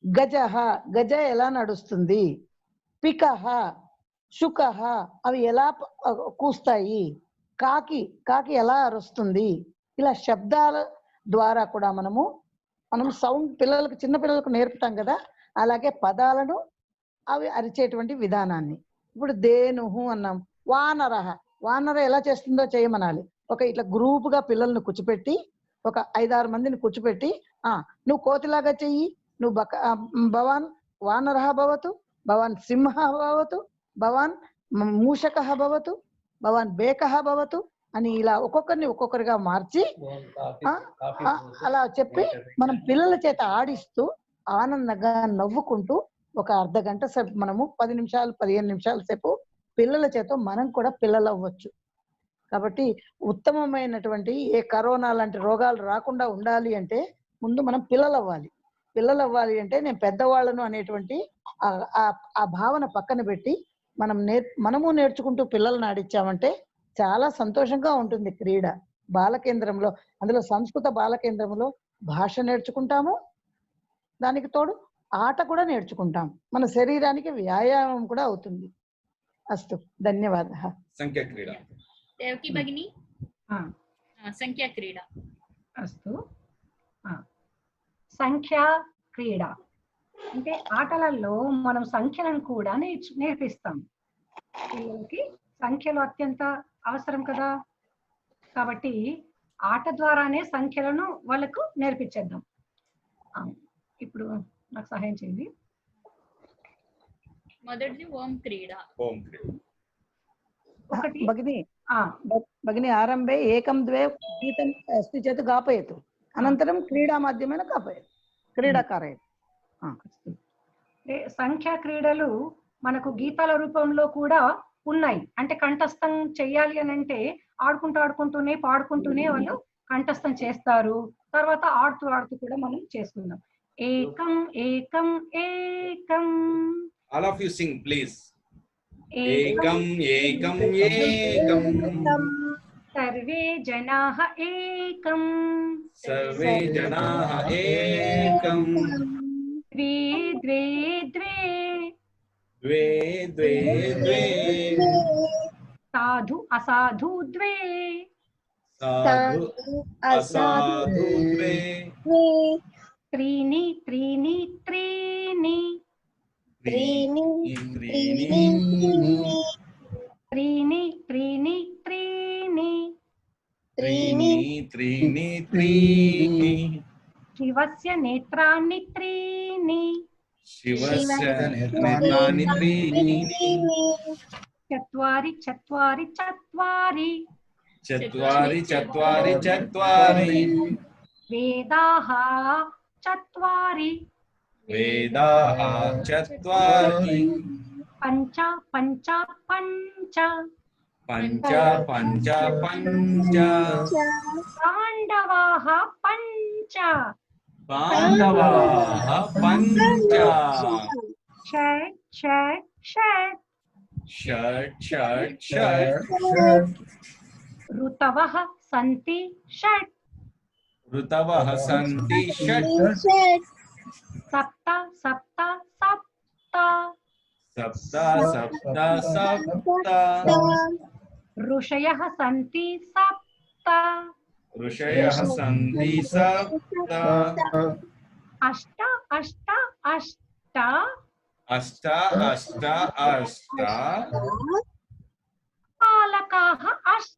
గజః, గజ ఎలా నడుస్తుంది. పికః, శుకః, అవి ఎలా కూస్తాయి. కాకి, కాకి ఎలా అరుస్తుంది. ఇలా శబ్దాల ద్వారా కూడా మనం సౌండ్ పిల్లలకు, చిన్న పిల్లలకు నేర్పుతాం కదా, అలాగే పదాలను అవి అరిచేటువంటి విధానాన్ని. ఇప్పుడు దేనుహు అన్నాం. వానరః, వానర ఎలా చేస్తుందో చేయమనాలి. ఒక ఇట్లా గ్రూప్ గా పిల్లల్ని కూర్చోపెట్టి, ఒక 5-6 మందిని కూర్చోపెట్టి, నువ్వు కోతిలాగా చెయ్యి, నువ్వు భవాన్ వానరః భవతు, భవాన్ సింహ భవతు, భవాన్ మూషకః భవతు, భవాన్ బేకః భవతు అని ఇలా ఒక్కొక్కరిని ఒక్కొక్కరిగా మార్చి అలా చెప్పి మనం పిల్లల చేత ఆడిస్తూ ఆనందంగా నవ్వుకుంటూ ఒక అర్ధ గంట సేపు, మనము 10 నిమిషాలు 15 నిమిషాల సేపు పిల్లల చేత మనం కూడా పిల్లలు అవ్వచ్చు. కాబట్టి ఉత్తమమైనటువంటి ఏ కరోనా లాంటి రోగాలు రాకుండా ఉండాలి అంటే ముందు మనం పిల్లలు అవ్వాలి. పిల్లలు అవ్వాలి అంటే నేను పెద్దవాళ్ళను అనేటువంటి ఆ భావన పక్కన పెట్టి మనము నేర్చుకుంటూ పిల్లల్ని ఆడిచ్చామంటే చాలా సంతోషంగా ఉంటుంది. క్రీడ బాల కేంద్రంలో, అందులో సంస్కృత బాల కేంద్రంలో భాష నేర్చుకుంటాము, దానికి తోడు ఆట కూడా నేర్చుకుంటాం, మన శరీరానికి వ్యాయామం కూడా అవుతుంది. అస్తు, ధన్యవాదः. సంఖ్యా క్రీడ. దేవకి భగిని, సంఖ్యా క్రీడ. అస్తు. సంఖ్యా క్రీడ అంటే ఆటలలో మనం సంఖ్యలను కూడా నేర్పిస్తాం. పిల్లలకి సంఖ్యలు అత్యంత అవసరం కదా, కాబట్టి ఆట ద్వారానే సంఖ్యలను వాళ్ళకు నేర్పించేద్దాం. ఇప్పుడు నాకు సహాయం చేయండి. మొదటిది ఓం క్రీడ. ఓం క్రీడ. ఒకటి భగిని ఆరంభే ఏకం ద్వే గీతం అస్తి చేత్ గాపయతు, అనంతరం క్రీడా మాధ్యమేన గాపయతు, క్రీడాకారయతు. సంఖ్యా క్రీడలు మనకు గీతాల రూపంలో కూడా ఉన్నాయి. అంటే కంఠస్థం చెయ్యాలి అని అంటే ఆడుకుంటూనే పాడుకుంటూనే వాళ్ళు కంఠస్థం చేస్తారు. తర్వాత ఆడుతూ కూడా మనం చేసుకుందాం. ఏకం ఏకం ఏకం. All of you sing please. ఏకం ఏకం ఏకం. సర్వే జనాః ఏకం. సర్వే జనాః ఏకం. ద్వే ద్వే ద్వే. ద్వే ద్వే ద్వే. సాధు అసాధు ద్వే. साधु असाधु द्वे त्रीणि त्रीणि त्रीणि त्रीणि त्रीणि त्रीणि त्रीणि त्रीणि त्रीणि त्रीणि त्रीणि शिवस्य नेत्राणि त्रीणि शिवस्य नेत्राणि त्रीणि चत्वारि चत्वारि चत्वारि चत्वारि चत्वारि चत्वारि वेदाः चत्वारि वेदाः चत्वारि पञ्च पञ्च पञ्च पञ्च पञ्च पञ्च पाण्डवाः पञ्च पाण्डवाः पञ्च षट् षट् षट् षट् षट् षट् ऋतवः सन्ति षट् ऋतवः सन्ति षट् सप्त सप्त सप्त सप्त सप्त सप्त ऋषयः सन्ति सप्त ऋषयः सन्ति सप्त अष्ट अष्ट अष्ट अष्ट अष्ट अष्ट पालकाः अष्ट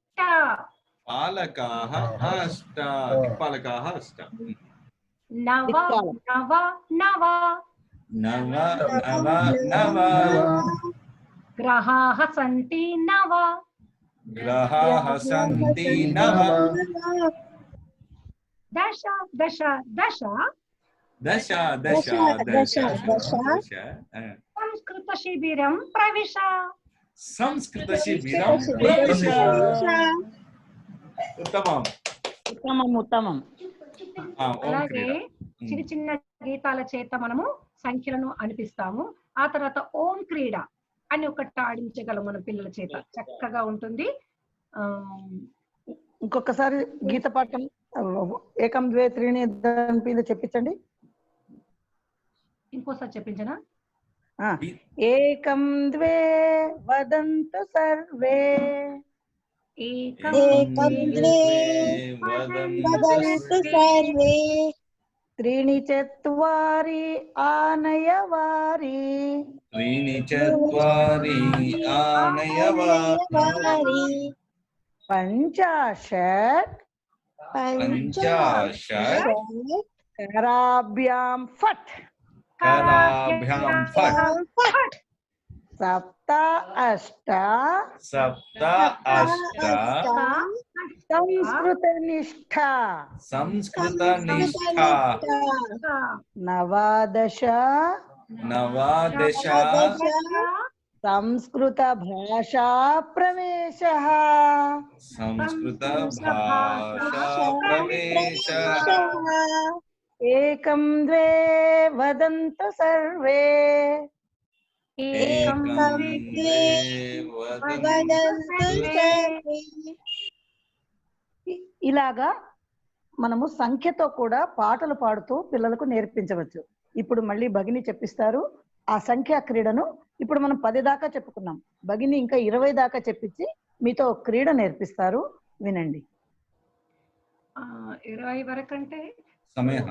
पालकाः अष्ट दिक्पालकाः अष्ट नव नव नव नव नव नव ग्रहाः सन्ति नव ग्रहाः सन्ति नव दश दश दश दश दश दश दश संस्कृतशिबिरं प्रविश संस्कृतशिबिरं प्रविश उत्तमम् ఉత్తమం ఉత్తమం. అలాగే చిన్న చిన్న గీతాల చేత మనము సంఖ్యలను అనిపిస్తాము. ఆ తర్వాత ఓం క్రీడ అని ఒకటి ఆడించగలం మన పిల్లల చేత, చక్కగా ఉంటుంది. ఇంకొకసారి గీత పాఠం ఏకం ద్వే త్రీణి దాని మీద చెప్పించండి. ఇంకోసారి చెప్పించనా? ఏకం ద్వే వదంతు సర్వే ఏకం ద్వే వదంతు సర్వే త్రీణి చత్వారి ఆనయవారి त्रीणि चत्वारि आनयवारि పంచాశత్ पञ्चाशत् कराभ्यां फट् कराभ्यां फट् सप्त अष्ट सप्त अष्ट संस्कृतनिष्ठा संस्कृतनिष्ठा नवादश नवादश संस्कृत भाषा प्रवेशः संस्कृत भाषा प्रवेशः एकं द्वे वदन्तु सर्वे एकं द्वे वदन्तु सर्वे. ఇలాగా మనము సంఖ్యతో కూడా పాటలు పాడుతూ పిల్లలకు నేర్పించవచ్చు. ఇప్పుడు మళ్ళీ భగిని చెప్పిస్తారు ఆ సంఖ్యా క్రీడను. ఇప్పుడు మనం 10 దాకా చెప్పుకున్నాం. భగిని ఇంకా 20 దాకా చెప్పించి మీతో క్రీడ నేర్పిస్తారు, వినండి. 20 వరకు అంటే సమయः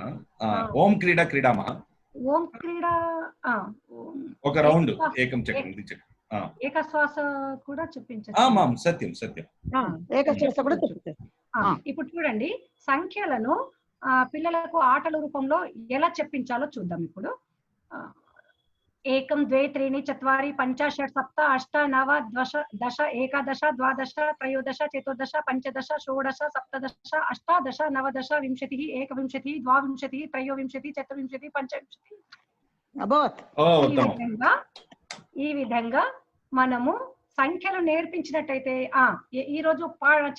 ఓం క్రీడా క్రీడామः. ఓం క్రీడా ఒక రౌండ్ ఏకం చక్రం ఏకశ్వాస కూడా చెప్పించచ్చు. ఆమాం సత్యం సత్యం ఏకశ్వాస కూడా చెప్తారు. ఇప్పుడు చూడండి, సంఖ్యలను పిల్లలకు ఆటల రూపంలో ఎలా చెప్పించాలో చూద్దాం. ఇప్పుడు ఏకం ద్వే త్రీణి చత్వారి పంచ షట్ సప్త అష్ట నవ దశ ఏకాదశ ద్వాదశ త్రయోదశ చతుర్దశ పంచదశ షోడశ సప్తదశ అష్టాదశ నవదశ వింశతిః ఏకవింశతిః ద్వావింశతిః త్రయోవింశతిః చతుర్వింశతిః పంచవింశతిః. ఈ విధంగా మనము సంఖ్యలు నేర్పించినట్టయితే ఈ రోజు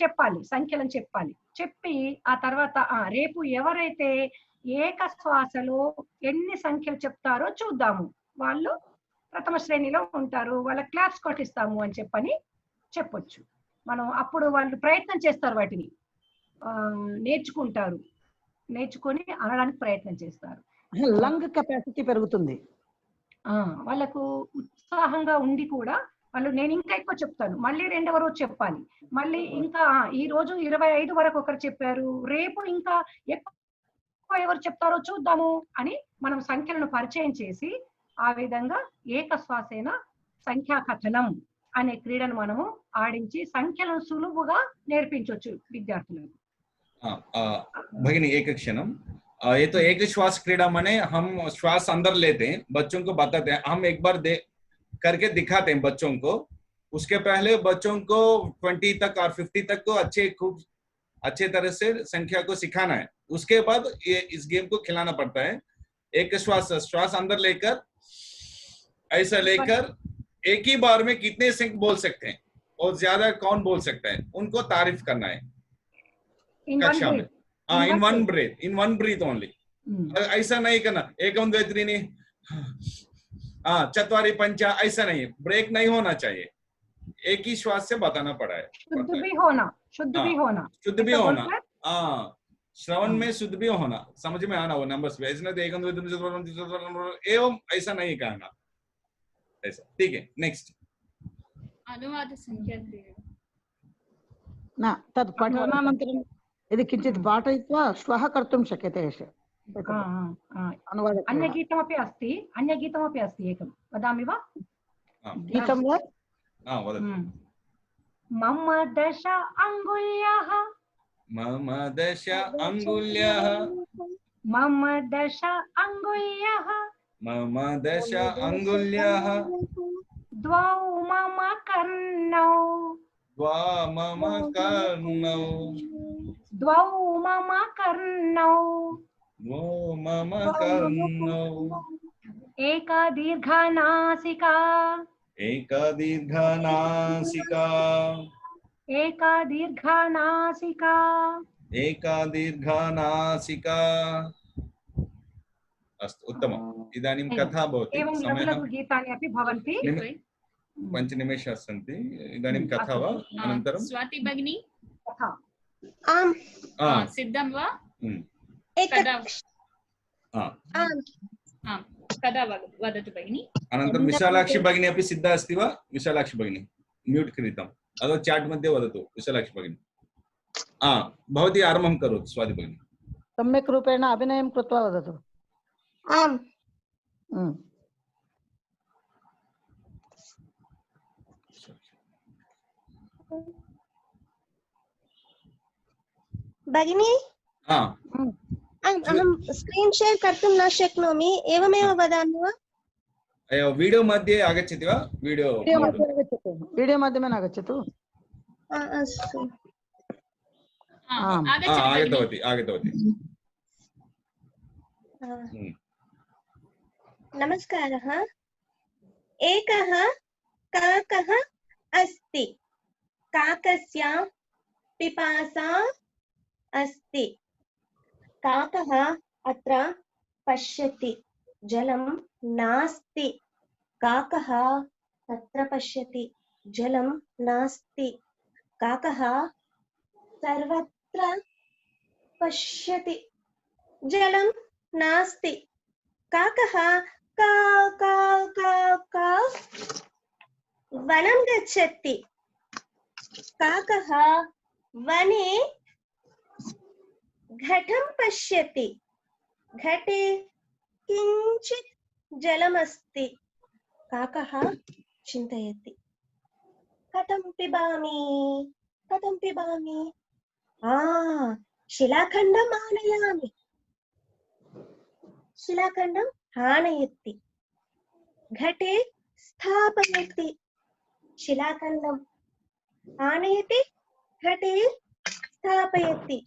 చెప్పాలి, సంఖ్యలను చెప్పాలి. చెప్పి ఆ తర్వాత రేపు ఎవరైతే ఏకశ్వాసలో ఎన్ని సంఖ్యలు చెప్తారో చూద్దాము, వాళ్ళు ప్రథమ శ్రేణిలో ఉంటారు, వాళ్ళ క్లాప్స్ కొట్టిస్తాము అని చెప్పొచ్చు మనం. అప్పుడు వాళ్ళు ప్రయత్నం చేస్తారు, వాటిని నేర్చుకుంటారు, నేర్చుకొని అనడానికి ప్రయత్నం చేస్తారు. లంగ్ కెపాసిటీ పెరుగుతుంది. వాళ్ళకు ఉత్సాహంగా ఉండి కూడా వాళ్ళు నేను ఇంకా ఎక్కువ చెప్తాను, మళ్ళీ రెండవ రోజు చెప్పాలి, మళ్ళీ ఇంకా ఈ రోజు 25 వరకు ఒకరు చెప్పారు, రేపు ఇంకా ఎక్కువ ఎవరు చెప్తారో చూద్దాము అని మనం సంఖ్యలను పరిచయం చేసి ఆ విధంగా ఏకశ్వాసేన సంఖ్యా కథనం అనే క్రీడను మనము ఆడించి సంఖ్యలను సులువుగా నేర్పించవచ్చు విద్యార్థులకు. भगिनी एक क्षणम, ये तो एक श्वास क्रीड़ा माने हम श्वास अंदर लेते हैं, बच्चों को बताते हैं, हम एक बार करके दिखाते हैं बच्चों को, उसके पहले बच्चों को 20 तक और 50 तक को खूब अच्छे तरह से संख्या को सिखाना है, उसके बाद ये इस गेम को खिलाना पड़ता है। एक श्वास अंदर लेकर ऐसा लेकर एक ही बार में कितने संख्या बोल सकते हैं और ज्यादा कौन बोल सकता है उनको तारीफ करना है कक्षा में। इन वन ब्रीथ ओनली, ऐसा नहीं करना एकम द्वे त्रीणि चत्वारि पंच, ऐसा नहीं, ब्रेक नहीं होना चाहिए, एक ही श्वास से बताना पड़ा है। शुद्ध भी होना, शुद्ध भी होना, शुद्ध भी होना, श्रवण में शुद्ध भी होना, समझ में आना वो नंबर्स पे, ऐसा नहीं एकम द्वे त्रीणि चत्वारि पंच एवं ऐसा नहीं कहना, ऐसा। ठीक है, नेक्स्ट अनुवाद संख्या न तत् पठनानन्तरं यदि किञ्चित् पाठयित्वा श्वः कर्तुं शक्यते। अन्यगीतमपि अस्ति, अन्यगीतमपि अस्ति एकं, वदामि वा? गीतं वा? मम 10 अङ्गुल्यः, मम 10 अङ्गुल्यः, मम 10 अङ्गुल्यः, मम 10 अङ्गुल्यः, द्वौ मम कर्णौ, द्वा मम कर्णौ, द्वौ मम कर्णौ, द्वौ मम कर्णौ, एका दीर्घनासिका, एका दीर्घनासिका, एका दीर्घनासिका, एका दीर्घनासिका। अस्तु, उत्तमम्। इदानीं कथा भवति, एवं लघु गीतानि अपि भवन्ति, 5 निमेषाः सन्ति, इदानीं कथा वा अनन्तरं? स्वाति भगिनी कथा आम् सिद्धं वा? कदा वदतु भगिनी। अनन्तरं विशालाक्षी भगिनी अपि सिद्धा अस्ति वा? विशालाक्षी भगिनी म्यूट् कृतम्, अथवा चाट् मध्ये वदतु। विशालाक्षी भगिनी भवती आरम्भं करोतु। स्वाति भगिनी सम्यक् रूपेण अभिनयं कृत्वा वदतु। आम् भगिनी, अहं स्क्रीन् शेर् कर्तुं न शक्नोमि, एवमेव वदामि वा? वीडियो मध्ये आगच्छति वा? वीडियो माध्यमेन आगच्छतु। अस्तु, आगतवती आगतवती। नमस्कारः। एकः काकः अस्ति, काकस्य पिपासा अस्ति, काकः अत्र पश्यति, जलं नास्ति, काकः तत्र पश्यति, जलं नास्ति, काकः सर्वत्र पश्यति, जलं नास्ति, काकः का का का का वनं गच्छति, काकः वने घटं पश्यति, घटे किञ्चित् जलमस्ति, काकः चिन्तयति, कथं पिबामि, कथं पिबामि, शिलाखण्डम् आनयामि, शिलाखण्डम् आनयति, घटे स्थापयति, शिलाखण्डम् आनयति, घटे स्थापयति,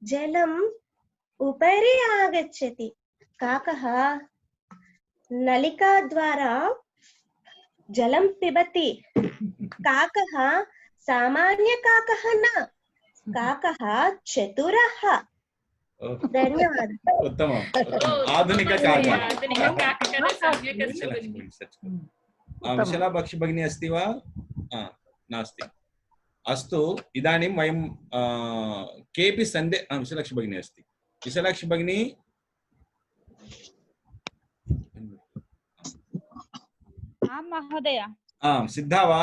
जलम् उपरि आगच्छति, काकः नलिकाद्वारा जलं पिबति, काकः सामान्यकाकः न, काकः चतुरः। धन्यवादः। उत्तमम्, आधुनिककाकः। विशालाक्षी भगिनी अस्ति वा? नास्ति। अस्तु, इदानीं वयं केऽपि सन्देहः। विशालाक्षी भगिनी अस्ति। विशालाक्षी भगिनी आं महोदय। सिद्धा वा?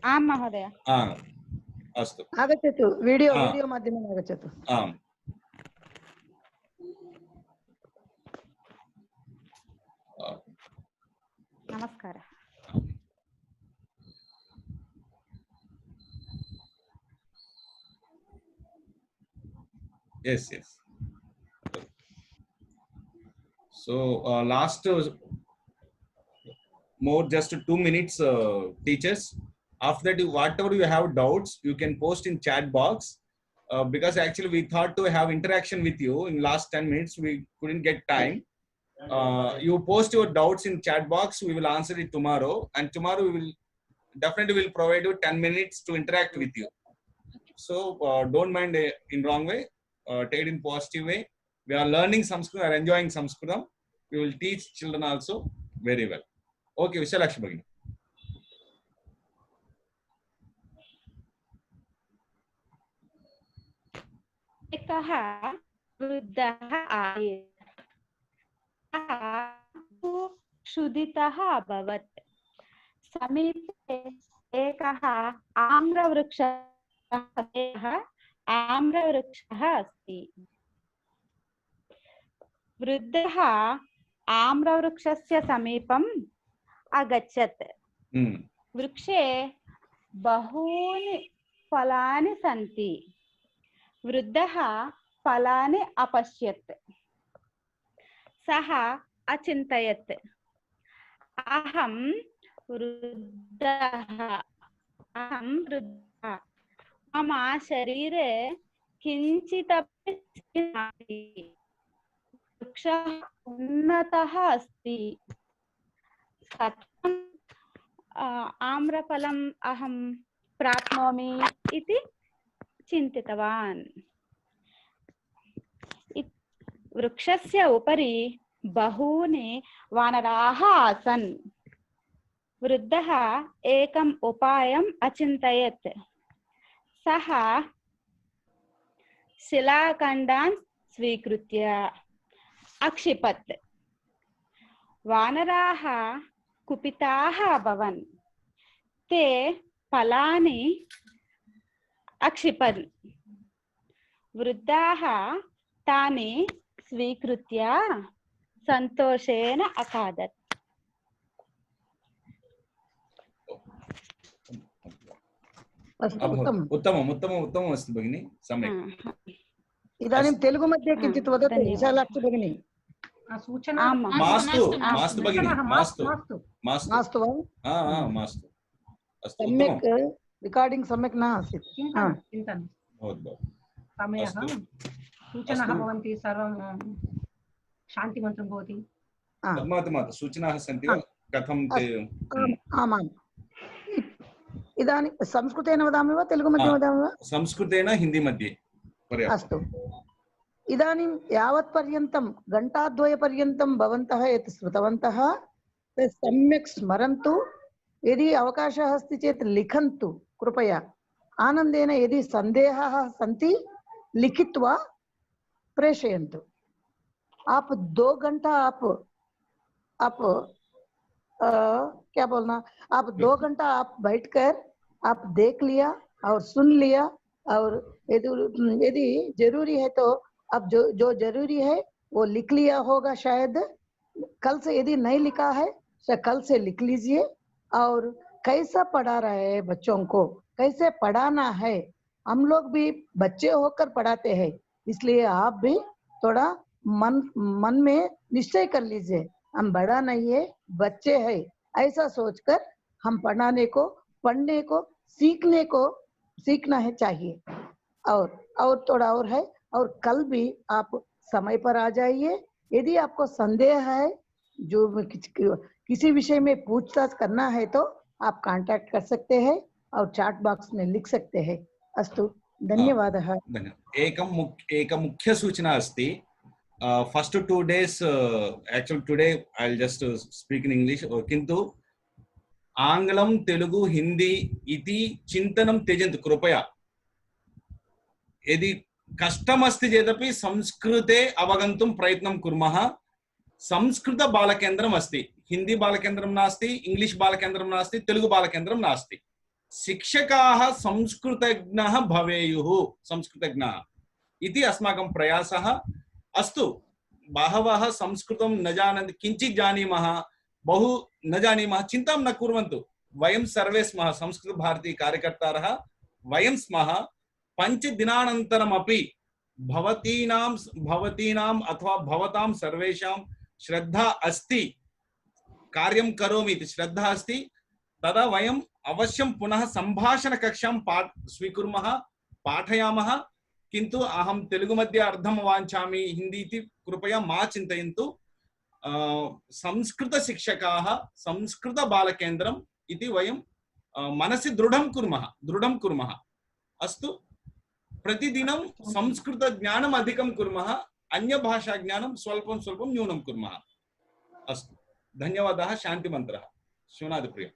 आं महोदय। अस्तु, आगच्छतु, वीडियो माध्यमेन आगच्छतु। आम्। नमस्कारः। Yes. So last more just 2 minutes, teachers. After that, whatever you have doubts, you can post in chat box. Because actually we thought to have interaction with you in last 10 minutes. We couldn't get time. You post your doubts in chat box. We will answer it tomorrow. And tomorrow we will definitely provide you 10 minutes to interact with you. So don't mind in wrong way. Take it in positive way. We are learning Sanskrit, are enjoying Sanskritam. We will teach children also very well. Okay, Vishalakshmi Bhagini. एकः वृद्धः आसीत्। क्षुधितः अभवत्। समीपे एकः आम्रवृक्षः अस्ति। वृद्धः आम्रवृक्षस्य समीपम् अगच्छत्। वृक्षे बहूनि फलानि सन्ति। वृद्धः फलानि अपश्यत्। सः अचिन्तयत्, अहं वृद्धः, मम शरीरे किञ्चिदपि नास्ति। वृक्षः उन्नतः अस्ति। कथम् आम्रफलम् अहं प्राप्नोमि इति चिन्तितवान्। वृक्षस्य उपरि बहूनि वानराः आसन्। वृद्धः एकम् उपायम् अचिन्तयत्। सः शिलाखण्डान् स्वीकृत्य अक्षिपत्। वानराः कुपिताः अभवन्। ते फलानि अक्षिपन्। वृद्धाः तानि स्वीकृत्य सन्तोषेण अखादत्। उत्तमम् अस्ति भगिनि, सम्यक्। इदानीं तेलुगु मध्ये किञ्चित् वदतु विशालाक्षी भगिनी। सूचना मास्तु भगिनि, मास्तु वा? मास्तु। सम्यक् रिकार्डिङ्ग् सम्यक् न आसीत्। चिन्तन समयः सूचनाः भवन्ति, सर्वं शान्तिमन्त्रं भवति। सूचनाः सन्ति वा? कथं ते? आमाम्। इदानीं संस्कृतेन वदामि वा तेलुगु मध्ये वदामि वा? संस्कृतेन हिन्दी मध्ये। अस्तु। इदानीं यावत् पर्यन्तं घण्टाद्वयपर्यन्तं भवन्तः यत् श्रुतवन्तः तत् सम्यक् स्मरन्तु। यदि अवकाशः अस्ति चेत् लिखन्तु कृपया। आनन्देन यदि सन्देहाः सन्ति लिखित्वा प्रेषयन्तु। आप 2 घंटा आप क्या बोलना, आप 2 घंटा आप बैठकर आप देख लिया और सुन लिया, और यदि जरूरी है तो अब जो जरूरी है वो लिख लिया होगा शायद। कल से यदि नहीं लिखा है तो कल से लिख लीजिए। और कैसा पढ़ा रहे हैं बच्चों को, कैसे पढ़ाना है, हम लोग भी बच्चे होकर पढ़ाते हैं, इसलिए आप भी थोड़ा मन में निश्चय कर लीजिए, हम बड़ा नहीं है बच्चे हैं, ऐसा सोचकर हम पढ़ने को सीखना है चाहिए। और थोड़ा और है, और कल भी आप समय पर आ जाइए। यदि आपको संदेह है, जो किसी विषय में पूछताछ करना है तो आप कांटेक्ट कर सकते हैं और चैट बॉक्स में लिख सकते हैं। अस्तु, धन्यवादः। एक मुख्य सूचना अस्ति। First 2 days, actually today I'll just speak in English, किन्तु आंग्लं तेलुगु हिंदी इति चिन्तनं त्यजन्तु कृपया। यदि कष्टमस्ति चेदपि संस्कृते अवगन्तुं प्रयत्नं कुर्मः। संस्कृत बालकेन्द्रम् अस्ति, हिंदी बालकेन्द्रं नास्ति, इंग्लिश बालकेन्द्रं नास्ति, तेलुगु बालकेन्द्रं नास्ति। शिक्षकाः संस्कृतज्ञः भवेयुः, संस्कृतज्ञः इति अस्माकं प्रयासः। अस्तु, बहवः संस्कृतं न जानन्ति, किञ्चित् जानीमः, बहु न जानीमः, चिन्तां न कुर्वन्तु। वयं सर्वे स्मः संस्कृत भारती कार्यकर्तारः, वयं स्मः। 5 दिनानन्तरमपि भवतीनाम् अथवा भवतां सर्वेषां श्रद्धा अस्ति, कार्यं करोमि इति श्रद्धा अस्ति, तदा वयम् अवश्यं पुनः संभाषणकक्षां स्वीकुर्मः, पाठयामः। किन्तु अहं तेलुगु मध्ये अर्धं वाञ्छामि, हिंदी इति कृपया मा चिन्तयन्तु। संस्कृत शिक्षकाः, संस्कृत बालकेन्द्रम् इति वयं मनसि दृढं कुर्मः। अस्तु, प्रतिदिनं संस्कृत ज्ञानम् अधिकं कुर्मः, अन्य भाषा ज्ञानं स्वल्पं न्यूनं कुर्मः। अस्तु, धन्यवादः। शान्तिमन्त्रः शिवनाथप्रिय।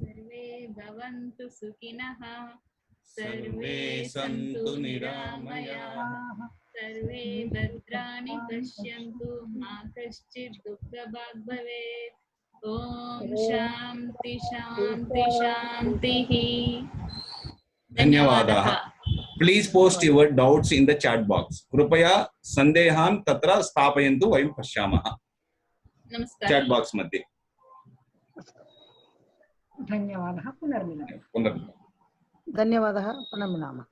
सर्वे भवन्तु सुखिनः, सर्वे सन्तु निरामयाः, सर्वे भद्राणि पश्यन्तु, मा कश्चित् दुःखभाग् भवेत्। ॐ शान्ति शान्ति शान्तिः। धन्यवादाः। Please post your doubts in the chat box. कृपया संदेहान् तत्र स्थापयन्तु, वयं पश्यामः नमस्कारः चैट बॉक्स मध्ये। धन्यवादः। पुनर्मिलामः। धन्यवादः। पुनर्मिलामः।